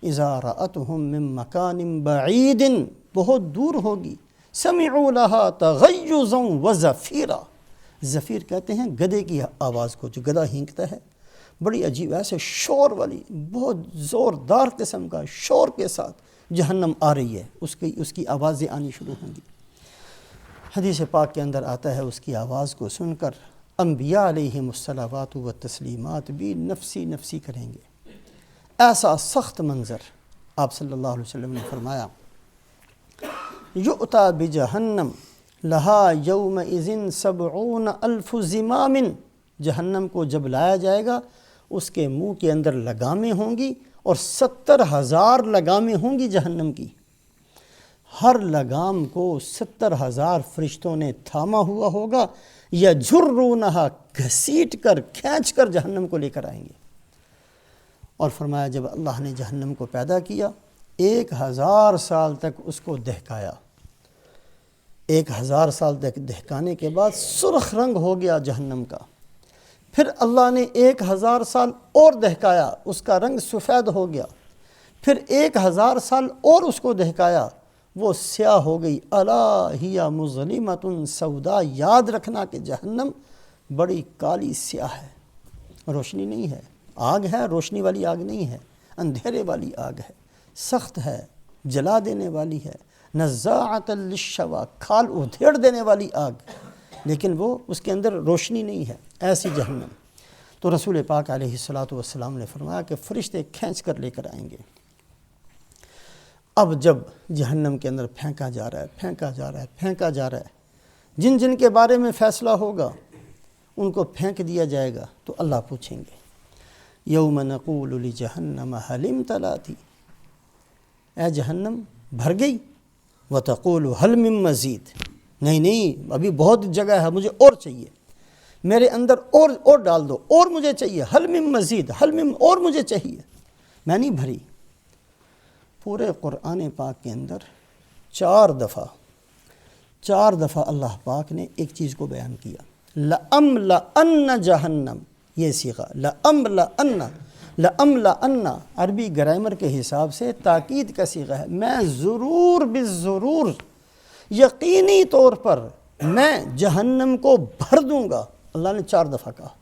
Speaker 1: اذا رأتهم من مکان بعید، بہت دور ہوگی، سمعوا لها تغیظا وزفیرا، زفیر کہتے ہیں گدھے کی آواز کو، جو گدھا ہینکتا ہے، بڑی عجیب ایسے شور والی، بہت زوردار قسم کا شور کے ساتھ جہنم آ رہی ہے، اس کی آوازیں آنی شروع ہوں گی۔ حدیث پاک کے اندر آتا ہے اس کی آواز کو سن کر انبیاء علیہم الصلوات و تسلیمات بھی نفسی نفسی کریں گے۔ ایسا سخت منظر آپ صلی اللہ علیہ وسلم نے فرمایا یؤتی بجہنم لہا یومئذ 70,000 زمام، جہنم کو جب لایا جائے گا اس کے منہ کے اندر لگامیں ہوں گی اور 70,000 لگامیں ہوں گی جہنم کی، ہر لگام کو 70,000 فرشتوں نے تھاما ہوا ہوگا، یجرونہا، گھسیٹ کر کھینچ کر جہنم کو لے کر آئیں گے۔ اور فرمایا جب اللہ نے جہنم کو پیدا کیا 1000 سال تک اس کو دہکایا، 1000 سال تک دہکانے کے بعد سرخ رنگ ہو گیا جہنم کا، پھر اللہ نے 1000 سال اور دہکایا، اس کا رنگ سفید ہو گیا، پھر 1000 سال اور اس کو دہکایا، وہ سیاہ ہو گئی۔ الا ہی مظلمۃ سودا، یاد رکھنا کہ جہنم بڑی کالی سیاہ ہے، روشنی نہیں ہے، آگ ہے، روشنی والی آگ نہیں ہے، اندھیرے والی آگ ہے، سخت ہے، جلا دینے والی ہے، نزاعۃ للشوا، کھال ادھیڑ دینے والی آگ، لیکن وہ اس کے اندر روشنی نہیں ہے، ایسی جہنم۔ تو رسول پاک علیہ السلام نے فرمایا کہ فرشتے کھینچ کر لے کر آئیں گے۔ اب جب جہنم کے اندر پھینکا جا رہا ہے، پھینکا جا رہا ہے، پھینکا جا رہا ہے، جن جن کے بارے میں فیصلہ ہوگا ان کو پھینک دیا جائے گا، تو اللہ پوچھیں گے یوم نقول لجہنم هل امتلأت، اے جہنم بھر گئی، وتقول هل من مزید، نہیں ابھی بہت جگہ ہے، مجھے اور چاہیے، میرے اندر اور ڈال دو، اور مجھے چاہیے، هل من مزید، اور مجھے چاہیے، میں نہیں بھری۔ پورے قرآن پاک کے اندر 4 دفعہ اللہ پاک نے ایک چیز کو بیان کیا، لَأَمْلَأَنَّ جہنم، یہ صیغہ لَأَمْلَأَنَّ عربی گرامر کے حساب سے تاکید کا صیغہ ہے، میں ضرور بالضرور، یقینی طور پر میں جہنم کو بھر دوں گا۔ اللہ نے 4 دفعہ کہا،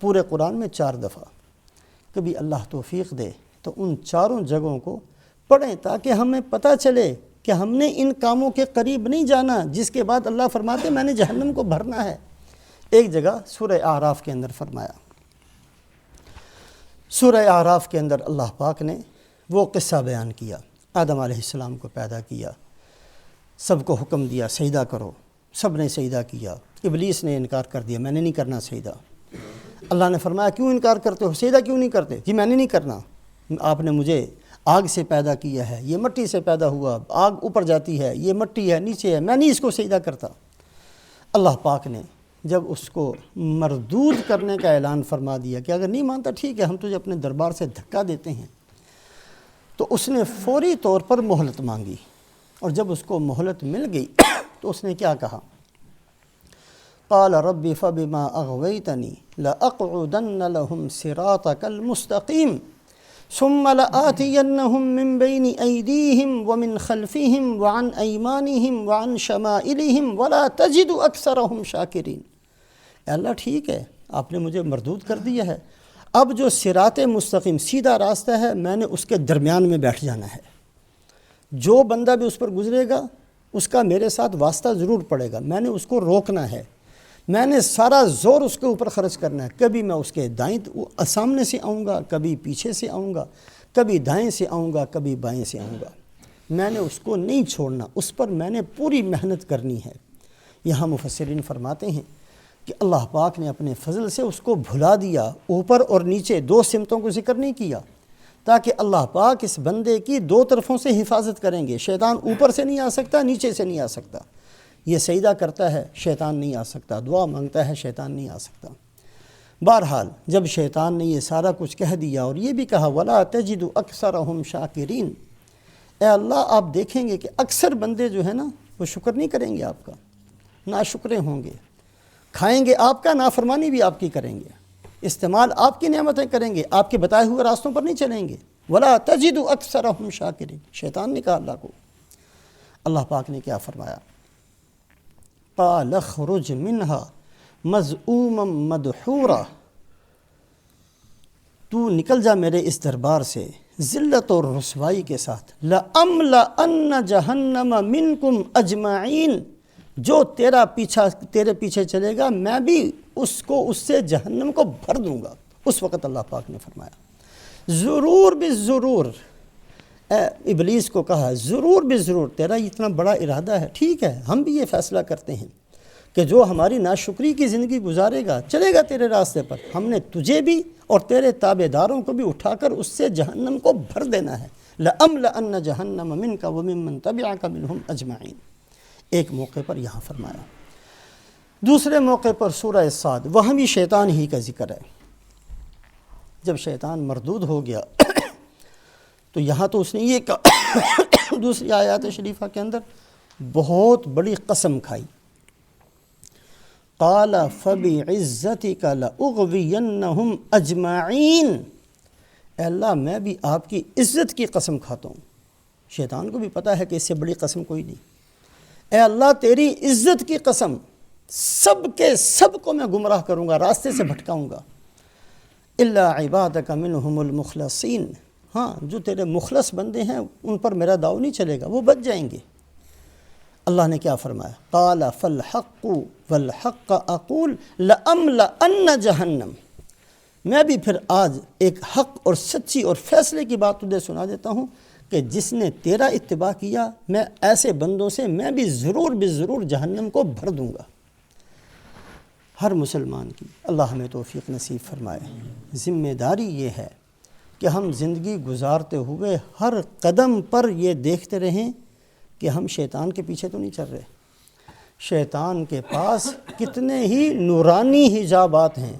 Speaker 1: پورے قرآن میں 4 دفعہ۔ کبھی اللہ توفیق دے تو ان 4 جگہوں کو پڑھیں تاکہ ہمیں پتہ چلے کہ ہم نے ان کاموں کے قریب نہیں جانا جس کے بعد اللہ فرماتے میں نے جہنم کو بھرنا ہے۔ ایک جگہ سورہ اعراف کے اندر فرمایا، سورہ اعراف کے اندر اللہ پاک نے وہ قصہ بیان کیا، آدم علیہ السلام کو پیدا کیا، سب کو حکم دیا سجدہ کرو، سب نے سجدہ کیا، ابلیس نے انکار کر دیا، میں نے نہیں کرنا سجدہ۔ اللہ نے فرمایا کیوں انکار کرتے ہو، سجدہ کیوں نہیں کرتے؟ جی میں نے نہیں کرنا، آپ نے مجھے آگ سے پیدا کیا ہے، یہ مٹی سے پیدا ہوا، آگ اوپر جاتی ہے، یہ مٹی ہے نیچے ہے، میں نہیں اس کو سجدہ کرتا۔ اللہ پاک نے جب اس کو مردود کرنے کا اعلان فرما دیا کہ اگر نہیں مانتا ٹھیک ہے ہم تجھے اپنے دربار سے دھکا دیتے ہیں، تو اس نے فوری طور پر مہلت مانگی، اور جب اس کو مہلت مل گئی تو تو اس نے کیا کہا؟ قال رب فبما اغويتني لاقعدن لهم صراطك المستقيم ثم لآتينهم من بين ايديهم ومن خلفهم وعن ايمانهم وعن شمائلهم ولا تجد اكثرهم شاكرين۔ اے اللہ ٹھیک ہے، آپ نے مجھے مردود کر دیا ہے، اب جو صراط مستقیم سیدھا راستہ ہے میں نے اس کے درمیان میں بیٹھ جانا ہے، جو بندہ بھی اس پر گزرے گا اس کا میرے ساتھ واسطہ ضرور پڑے گا، میں نے اس کو روکنا ہے، میں نے سارا زور اس کے اوپر خرچ کرنا ہے، کبھی میں اس کے دائیں سامنے سے آؤں گا، کبھی پیچھے سے آؤں گا، کبھی دائیں سے آؤں گا، کبھی بائیں سے آؤں گا، میں نے اس کو نہیں چھوڑنا، اس پر میں نے پوری محنت کرنی ہے۔ یہاں مفسرین فرماتے ہیں کہ اللہ پاک نے اپنے فضل سے اس کو بھلا دیا، اوپر اور نیچے دو سمتوں کو ذکر نہیں کیا، تاکہ اللہ پاک اس بندے کی دو طرفوں سے حفاظت کریں گے۔ شیطان اوپر سے نہیں آ سکتا، نیچے سے نہیں آ سکتا، یہ سجدہ کرتا ہے شیطان نہیں آ سکتا، دعا مانگتا ہے شیطان نہیں آ سکتا۔ بہرحال جب شیطان نے یہ سارا کچھ کہہ دیا اور یہ بھی کہا وَلَا تَجِدُ أَكْثَرَهُمْ شَاكِرِينَ، اے اللہ آپ دیکھیں گے کہ اکثر بندے جو ہیں نا وہ شکر نہیں کریں گے آپ کا، ناشکرے ہوں گے، کھائیں گے آپ کا، نافرمانی بھی آپ کی کریں گے، استعمال آپ کی نعمتیں کریں گے، آپ کے بتائے ہوئے راستوں پر نہیں چلیں گے۔ وَلَا تَجِدُ أَكْثَرَهُمْ شَاكِرِينَ، شیطان نے کہا اللہ کو۔ اللہ پاک نے کیا فرمایا؟ قال اخرج منها مذءوما مدحورا، تو نکل جا میرے اس دربار سے ذلت اور رسوائی کے ساتھ۔ لَأَمْلَأَنَّ جَهَنَّمَ مِنْكُمْ أَجْمَعِينَ، جو تیرے پیچھے چلے گا میں بھی اس سے جہنم کو بھر دوں گا۔ اس وقت اللہ پاک نے فرمایا ضرور بالضرور، ابلیس کو کہا ضرور بالضرور، تیرا اتنا بڑا ارادہ ہے، ٹھیک ہے ہم بھی یہ فیصلہ کرتے ہیں کہ جو ہماری ناشکری کی زندگی گزارے گا چلے گا تیرے راستے پر، ہم نے تجھے بھی اور تیرے تابع داروں کو بھی اٹھا کر اس سے جہنم کو بھر دینا ہے۔ لَأَمْلَأَنَّ جَهَنَّمَ مِنْكَ وَمِمَّنْ تَبِعَكَ مِنْهُمْ أَجْمَعِينَ۔ ایک موقع پر یہاں فرمایا، دوسرے موقع پر سورہ صاد، وہاں بھی شیطان ہی کا ذکر ہے۔ جب شیطان مردود ہو گیا تو یہاں تو اس نے یہ کہا دوسری آیات شریفہ کے اندر بہت بڑی قسم کھائی، قال فبعزتک لأغوینہم اجمعین، اے اللہ میں بھی آپ کی عزت کی قسم کھاتا ہوں۔ شیطان کو بھی پتا ہے کہ اس سے بڑی قسم کوئی نہیں، اے اللہ تیری عزت کی قسم، سب کے سب کو میں گمراہ کروں گا، راستے سے بھٹکاؤں گا، الا عبادک منہم المخلصین، ہاں جو تیرے مخلص بندے ہیں ان پر میرا داؤ نہیں چلے گا، وہ بچ جائیں گے۔ اللہ نے کیا فرمایا؟ قال فالحق والحق اقول لأملأن جہنم، میں بھی پھر آج ایک حق اور سچی اور فیصلے کی بات تجھے سنا دیتا ہوں کہ جس نے تیرا اتباع کیا میں ایسے بندوں سے میں بھی ضرور بالضرور جہنم کو بھر دوں گا۔ ہر مسلمان کی اللہ ہمیں توفیق نصیب فرمائے، ذمہ داری یہ ہے کہ ہم زندگی گزارتے ہوئے ہر قدم پر یہ دیکھتے رہیں کہ ہم شیطان کے پیچھے تو نہیں چل رہے۔ شیطان کے پاس کتنے ہی نورانی حجابات ہیں،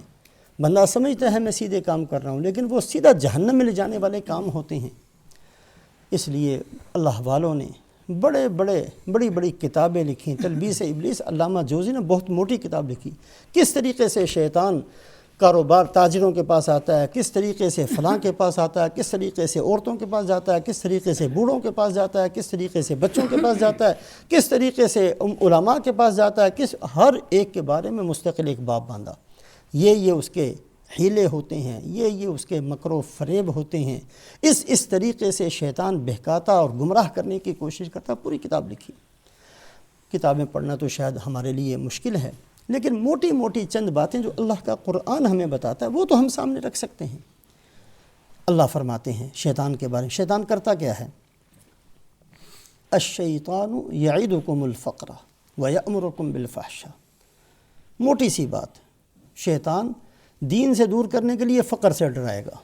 Speaker 1: بندہ سمجھتا ہے میں سیدھے کام کر رہا ہوں لیکن وہ سیدھا جہنم میں لے جانے والے کام ہوتے ہیں۔ اس لیے اللہ والوں نے بڑی بڑی کتابیں لکھی، تلبیس ابلیس، علامہ جوزی نے بہت موٹی کتاب لکھی، کس طریقے سے شیطان کاروبار تاجروں کے پاس آتا ہے، کس طریقے سے فلاں کے پاس آتا ہے، کس طریقے سے عورتوں کے پاس جاتا ہے، کس طریقے سے بوڑھوں کے پاس جاتا ہے، کس طریقے سے بچوں کے پاس جاتا ہے، کس طریقے سے علماء کے پاس جاتا ہے، ہر ایک کے بارے میں مستقل ایک باب باندھا۔ یہ اس کے حیلے ہوتے ہیں، یہ اس کے مکر و فریب ہوتے ہیں، اس طریقے سے شیطان بہکاتا اور گمراہ کرنے کی کوشش کرتا، پوری کتاب لکھی۔ کتابیں پڑھنا تو شاید ہمارے لیے مشکل ہے، لیکن موٹی موٹی چند باتیں جو اللہ کا قرآن ہمیں بتاتا ہے وہ تو ہم سامنے رکھ سکتے ہیں۔ اللہ فرماتے ہیں شیطان کے بارے میں، شیطان کرتا کیا ہے؟ الشیطان یعدکم الفقر ویأمرکم بالفحشاء، موٹی سی بات، شیطان دین سے دور کرنے کے لیے فقر سے ڈرائے گا،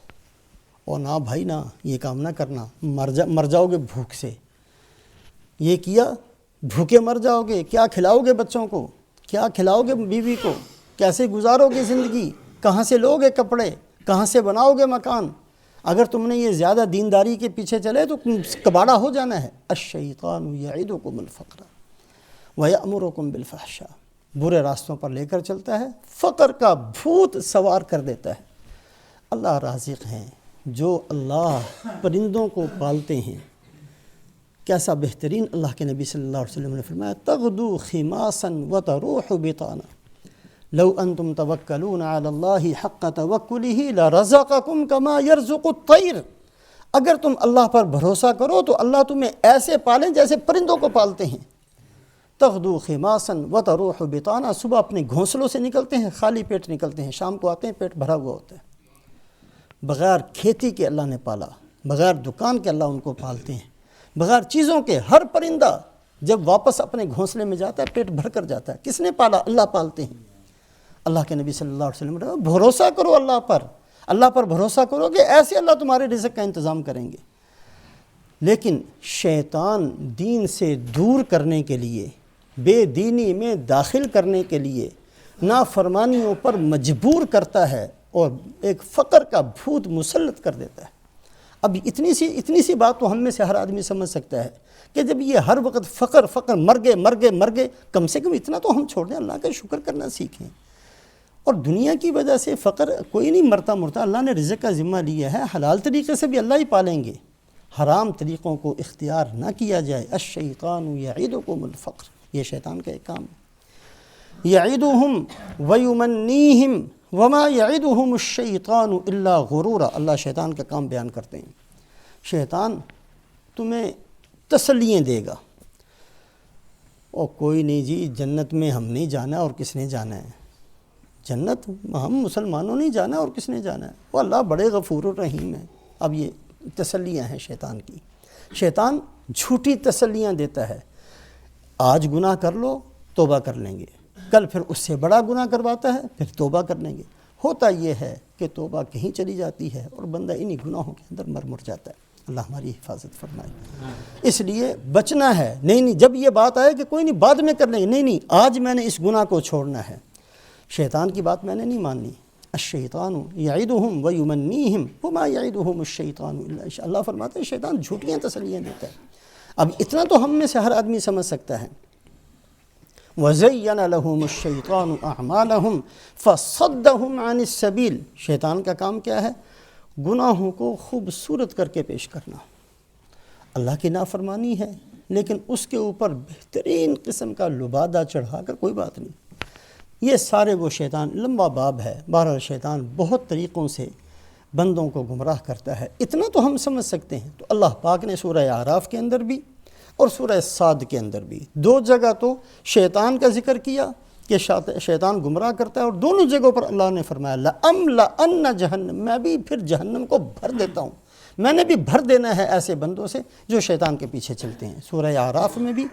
Speaker 1: اور نہ بھائی نہ یہ کام نہ کرنا، مر جاؤ گے بھوک سے، یہ کیا بھوکے مر جاؤ گے، کیا کھلاؤ گے بچوں کو، کیا کھلاؤ گے بیوی کو، کیسے گزارو گے زندگی، کہاں سے لو گے کپڑے، کہاں سے بناؤ گے مکان، اگر تم نے یہ زیادہ دینداری کے پیچھے چلے تو کباڑا ہو جانا ہے۔ الشیطان یعدکم الفقر وَيَأْمُرُكُمْ بِالْفَحْشَاءِ، برے راستوں پر لے کر چلتا ہے، فقر کا بھوت سوار کر دیتا ہے۔ اللہ رازق ہیں، جو اللہ پرندوں کو پالتے ہیں، کیسا بہترین اللہ کے نبی صلی اللہ علیہ وسلم نے فرمایا تغدو خماسا وتروح بطانا لو انتم توکلون علی اللہ حق توکلہ لرزقکم کما یرزق الطیر، اگر تم اللہ پر بھروسہ کرو تو اللہ تمہیں ایسے پالیں جیسے پرندوں کو پالتے ہیں۔ تغدو خماسا وتروح بطانا، صبح اپنے گھونسلوں سے نکلتے ہیں، خالی پیٹ نکلتے ہیں، شام کو آتے ہیں پیٹ بھرا ہوا ہوتا ہے۔ بغیر کھیتی کے اللہ نے پالا، بغیر دکان کے اللہ ان کو پالتے ہیں، بغیر چیزوں کے۔ ہر پرندہ جب واپس اپنے گھونسلے میں جاتا ہے پیٹ بھر کر جاتا ہے۔ کس نے پالا؟ اللہ پالتے ہیں۔ اللہ کے نبی صلی اللہ علیہ وسلم نے بھروسہ کرو اللہ پر بھروسہ کرو کہ ایسے اللہ تمہارے رزق کا انتظام کریں گے۔ لیکن شیطان دین سے دور کرنے کے لیے، بے دینی میں داخل کرنے کے لیے نافرمانیوں پر مجبور کرتا ہے اور ایک فقر کا بھوت مسلط کر دیتا ہے۔ اب اتنی سی بات تو ہم میں سے ہر آدمی سمجھ سکتا ہے کہ جب یہ ہر وقت فقر مر گئے، کم سے کم اتنا تو ہم چھوڑ دیں، اللہ کا شکر کرنا سیکھیں۔ اور دنیا کی وجہ سے فقر کوئی نہیں مرتا، اللہ نے رزق کا ذمہ لیا ہے، حلال طریقے سے بھی اللہ ہی پالیں گے۔ حرام طریقوں کو اختیار نہ کیا جائے۔ الشیطان یعدکم الفقر، یہ شیطان کا ایک کام ہے۔ یعدہم ویمنیہم وما یعدہم الشیطان الا غرورا، اللہ شیطان کا کام بیان کرتے ہیں۔ شیطان تمہیں تسلیاں دے گا، اور کوئی نہیں جی جنت میں ہم نہیں جانا، اور کس نے جانا ہے؟ جنت ہم مسلمانوں نہیں جانا، اور کس نے جانا ہے؟ وہ اللہ بڑے غفور الرحیم ہے۔ اب یہ تسلیاں ہیں شیطان کی۔ شیطان جھوٹی تسلیاں دیتا ہے، آج گناہ کر لو توبہ کر لیں گے، کل پھر اس سے بڑا گناہ کرواتا ہے، پھر توبہ کر لیں گے۔ ہوتا یہ ہے کہ توبہ کہیں چلی جاتی ہے اور بندہ انہی گناہوں کے اندر مر جاتا ہے۔ اللہ ہماری حفاظت فرمائے۔ اس لیے بچنا ہے۔ نہیں جب یہ بات آئے کہ کوئی نہیں بعد میں کر لیں گے، نہیں آج میں نے اس گناہ کو چھوڑنا ہے، شیطان کی بات میں نے نہیں ماننی۔ الشیطان یعدہم ویمنیہم وما یعدہم الشیطان الا، اللہ فرماتے ہیں شیطان جھوٹیاں تسلیاں دیتا ہے۔ اب اتنا تو ہم میں سے ہر آدمی سمجھ سکتا ہے۔ وَزَيَّنَ لَهُمُ الشَّيْطَانُ أَعْمَالَهُمْ فَصَدَّهُمْ عَنِ السَّبِيلِ، شیطان کا کام کیا ہے؟ گناہوں کو خوبصورت کر کے پیش کرنا۔ اللہ کی نافرمانی ہے، لیکن اس کے اوپر بہترین قسم کا لبادہ چڑھا کر کوئی بات نہیں۔ یہ سارے وہ شیطان، لمبا باب ہے، بہرحال شیطان بہت طریقوں سے بندوں کو گمراہ کرتا ہے۔ اتنا تو ہم سمجھ سکتے ہیں۔ تو اللہ پاک نے سورہ اعراف کے اندر بھی اور سورہ صاد کے اندر بھی دو جگہ تو شیطان کا ذکر کیا کہ شیطان گمراہ کرتا ہے، اور دونوں جگہوں پر اللہ نے فرمایا لَأَمْلَأَنَّ جہنم، میں بھی پھر جہنم کو بھر دیتا ہوں، میں نے بھی بھر دینا ہے ایسے بندوں سے جو شیطان کے پیچھے چلتے ہیں۔ سورہ اعراف میں بھی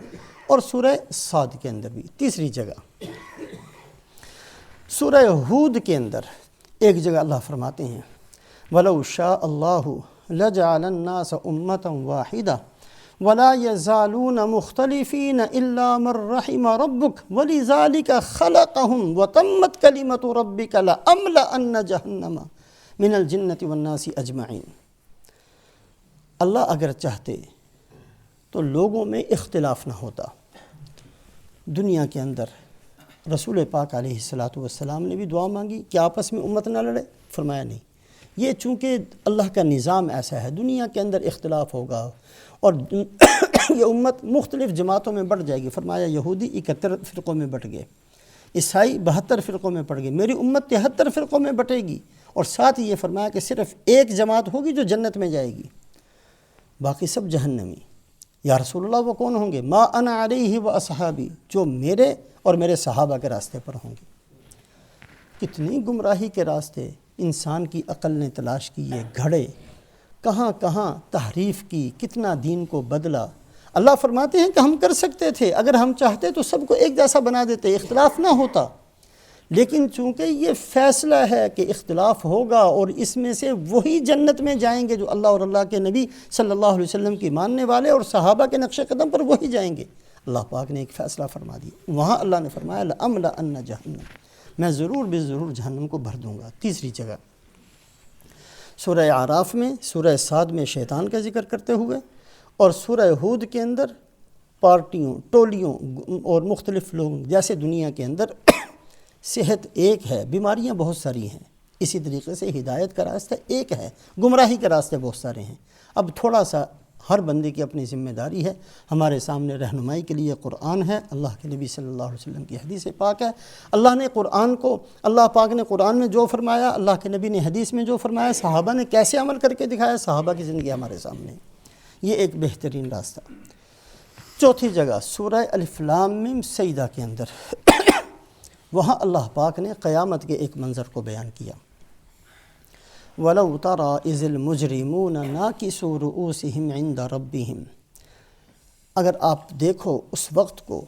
Speaker 1: اور سورہ صاد کے اندر بھی۔ تیسری جگہ سورہ ہود کے اندر ایک جگہ اللہ فرماتے ہیں وَلَوْ شَاءَ اللَّهُ لَجَعَلَ النَّاسَ أُمَّةً وَاحِدَةً وَلَا يَزَالُونَ مُخْتَلِفِينَ إِلَّا مَن رَّحِمَ رَبُّكَ وَلِذَلِكَ خَلَقَهُمْ وَتَمَّتْ كَلِمَةُ رَبِّكَ لَأَمْلَأَنَّ جَهَنَّمَ مِنَ الْجِنَّةِ وَالنَّاسِ أَجْمَعِينَ۔ اللہ اگر چاہتے تو لوگوں میں اختلاف نہ ہوتا۔ دنیا کے اندر رسول پاک علیہ السلام نے بھی دعا مانگی کہ آپس میں امت نہ لڑے، فرمایا نہیں، یہ چونکہ اللہ کا نظام ایسا ہے، دنیا کے اندر اختلاف ہوگا اور یہ امت مختلف جماعتوں میں بٹ جائے گی۔ فرمایا یہودی 71 فرقوں میں بٹ گئے، عیسائی 72 فرقوں میں پڑ گئے، میری امت 73 فرقوں میں بٹے گی، اور ساتھ ہی یہ فرمایا کہ صرف ایک جماعت ہوگی جو جنت میں جائے گی، باقی سب جہنمی۔ یا رسول اللہ وہ کون ہوں گے؟ ما انا علیہ و اصحابی، جو میرے اور میرے صحابہ کے راستے پر ہوں گے۔ کتنی گمراہی کے راستے انسان کی عقل نے تلاش کیے، گھڑے، کہاں کہاں تحریف کی، کتنا دین کو بدلا۔ اللہ فرماتے ہیں کہ ہم کر سکتے تھے، اگر ہم چاہتے تو سب کو ایک جیسا بنا دیتے، اختلاف نہ ہوتا، لیکن چونکہ یہ فیصلہ ہے کہ اختلاف ہوگا اور اس میں سے وہی جنت میں جائیں گے جو اللہ اور اللہ کے نبی صلی اللہ علیہ وسلم کی ماننے والے اور صحابہ کے نقش قدم پر وہی جائیں گے۔ اللہ پاک نے ایک فیصلہ فرما دیا، وہاں اللہ نے فرمایا لَأَمْلَأَنَّ جَهَنَّمَ، میں ضرور بے ضرور جہنم کو بھر دوں گا۔ تیسری جگہ سورہ اعراف میں، سورہ صاد میں شیطان کا ذکر کرتے ہوئے، اور سورہ ہود کے اندر پارٹیوں، ٹولیوں اور مختلف لوگوں جیسے دنیا کے اندر صحت ایک ہے، بیماریاں بہت ساری ہیں، اسی طریقے سے ہدایت کا راستہ ایک ہے، گمراہی کے راستے بہت سارے ہیں۔ اب تھوڑا سا ہر بندے کی اپنی ذمہ داری ہے، ہمارے سامنے رہنمائی کے لیے قرآن ہے، اللہ کے نبی صلی اللہ علیہ وسلم کی حدیث پاک ہے۔ اللہ پاک نے قرآن میں جو فرمایا، اللہ کے نبی نے حدیث میں جو فرمایا، صحابہ نے کیسے عمل کر کے دکھایا، صحابہ کی زندگی ہمارے سامنے، یہ ایک بہترین راستہ۔ چوتھی جگہ سورہ الف لام میم سجدہ کے اندر وہاں اللہ پاک نے قیامت کے ایک منظر کو بیان کیا، وَلَوْ تَرَى إِذِ الْمُجْرِمُونَ نَاكِسُو رُؤُوسِهِمْ عِنْدَ رَبِّهِمْ، اگر آپ دیکھو اس وقت کو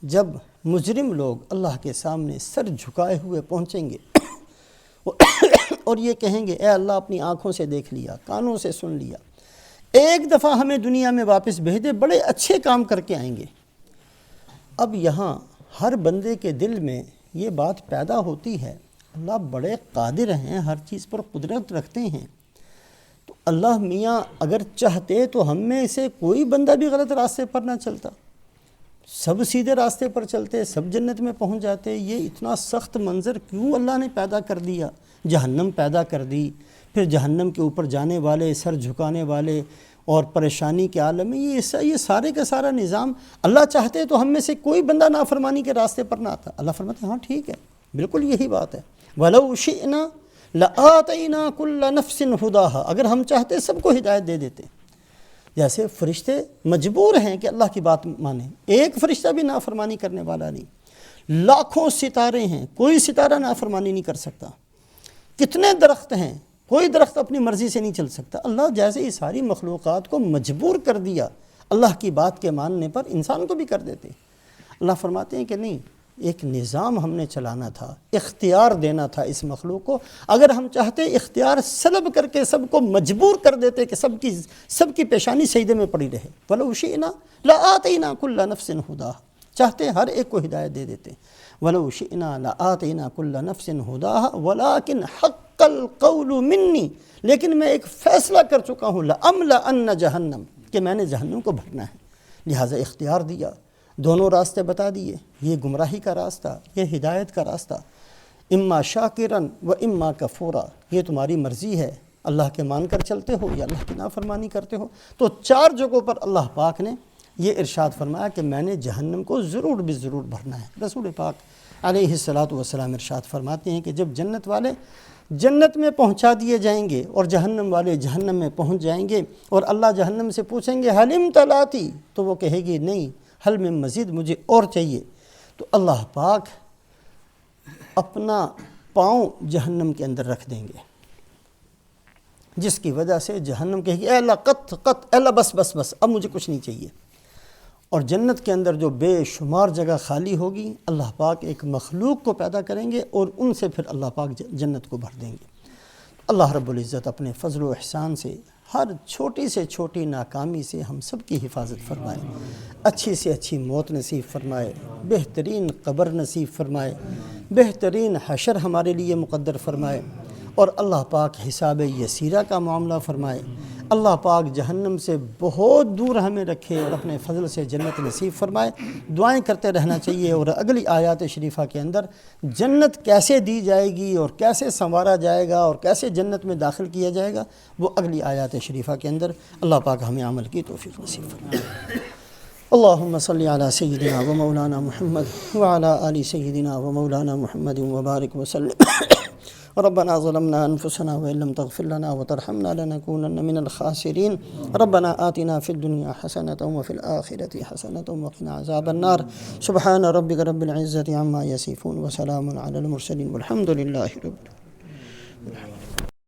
Speaker 1: جب مجرم لوگ اللہ کے سامنے سر جھکائے ہوئے پہنچیں گے اور یہ کہیں گے، اے اللہ اپنی آنکھوں سے دیکھ لیا، کانوں سے سن لیا، ایک دفعہ ہمیں دنیا میں واپس بھیج دے، بڑے اچھے کام کر کے آئیں گے۔ اب یہاں ہر بندے کے دل میں یہ بات پیدا ہوتی ہے، اللہ بڑے قادر ہیں، ہر چیز پر قدرت رکھتے ہیں، تو اللہ میاں اگر چاہتے تو ہم میں سے کوئی بندہ بھی غلط راستے پر نہ چلتا، سب سیدھے راستے پر چلتے، سب جنت میں پہنچ جاتے۔ یہ اتنا سخت منظر کیوں اللہ نے پیدا کر دیا؟ جہنم پیدا کر دی، پھر جہنم کے اوپر جانے والے، سر جھکانے والے اور پریشانی کے عالم میں، یہ سارے کا سارا نظام اللہ چاہتے تو ہم میں سے کوئی بندہ نافرمانی کے راستے پر نہ آتا۔ اللہ فرماتے ہیں ہاں ٹھیک ہے، بالکل یہی بات ہے، وَلَوْ شِئْنَا لَآتَيْنَا كُلَّ نَفْسٍ هُدَاهَا، اگر ہم چاہتے سب کو ہدایت دے دیتے۔ جیسے فرشتے مجبور ہیں کہ اللہ کی بات مانیں، ایک فرشتہ بھی نافرمانی کرنے والا نہیں، لاکھوں ستارے ہیں، کوئی ستارہ نافرمانی نہیں کر سکتا، کتنے درخت ہیں، کوئی درخت اپنی مرضی سے نہیں چل سکتا۔ اللہ جیسے یہ ساری مخلوقات کو مجبور کر دیا اللہ کی بات کے ماننے پر، انسان کو بھی کر دیتے۔ اللہ فرماتے ہیں کہ نہیں، ایک نظام ہم نے چلانا تھا، اختیار دینا تھا اس مخلوق کو، اگر ہم چاہتے اختیار سلب کر کے سب کو مجبور کر دیتے کہ سب کی پیشانی سجدے میں پڑی رہے۔ وَلَوْ شِئْنَا لَآتَيْنَا كُلَّ نَفْسٍ هُدَاهَا، چاہتے ہر ایک کو ہدایت دے دیتے۔ وَلَوْ شِئْنَا لَآتَيْنَا كُلَّ نَفْسٍ هُدَاهَا وَلَكِنْ حَقَّ الْقَوْلُ مِنِّي، لیکن میں ایک فیصلہ کر چکا ہوں، لَأَمْلَأَنَّ جَهَنَّمَ، کہ میں نے جہنم کو بھرنا ہے، لہٰذا اختیار دیا، دونوں راستے بتا دیے، یہ گمراہی کا راستہ، یہ ہدایت کا راستہ، اما شاکرن و اما کفورا، یہ تمہاری مرضی ہے، اللہ کے مان کر چلتے ہو یا اللہ کی نافرمانی کرتے ہو۔ تو چار جگہوں پر اللہ پاک نے یہ ارشاد فرمایا کہ میں نے جہنم کو ضرور بھی ضرور بھرنا ہے۔ رسول پاک علیہ الصلاۃ والسلام ارشاد فرماتے ہیں کہ جب جنت والے جنت میں پہنچا دیے جائیں گے اور جہنم والے جہنم میں پہنچ جائیں گے، اور اللہ جہنم سے پوچھیں گے حل امتلاتی، تو وہ کہے گی نہیں، حل میں مزید مجھے اور چاہیے، تو اللہ پاک اپنا پاؤں جہنم کے اندر رکھ دیں گے، جس کی وجہ سے جہنم کہے گی اے اللہ قط اے اللہ بس اب مجھے کچھ نہیں چاہیے، اور جنت کے اندر جو بے شمار جگہ خالی ہوگی، اللہ پاک ایک مخلوق کو پیدا کریں گے اور ان سے پھر اللہ پاک جنت کو بھر دیں گے۔ اللہ رب العزت اپنے فضل و احسان سے ہر چھوٹی سے چھوٹی ناکامی سے ہم سب کی حفاظت فرمائے، اچھی سے اچھی موت نصیب فرمائے، بہترین قبر نصیب فرمائے، بہترین حشر ہمارے لیے مقدر فرمائے، اور اللہ پاک حساب یسیرہ کا معاملہ فرمائے۔ اللہ پاک جہنم سے بہت دور ہمیں رکھے اور اپنے فضل سے جنت نصیب فرمائے۔ دعائیں کرتے رہنا چاہیے، اور اگلی آیات شریفہ کے اندر جنت کیسے دی جائے گی اور کیسے سنوارا جائے گا اور کیسے جنت میں داخل کیا جائے گا، وہ اگلی آیات شریفہ کے اندر اللہ پاک ہمیں عمل کی توفیق نصیب فرمائے۔ اللہم صلی علی سیدنا و مولانا محمد وعلی آل سیدنا و مولانا محمد وبارک وسلم۔ ربنا ظلمنا أنفسنا وإن لم تغفر لنا وترحمنا لنكونن من الخاسرين ربنا آتنا في الدنيا حسنة وفي الآخرة حسنة وقنا عذاب النار سبحان ربك رب العزة عما يصفون وسلام على المرسلين والحمد لله رب العالمين۔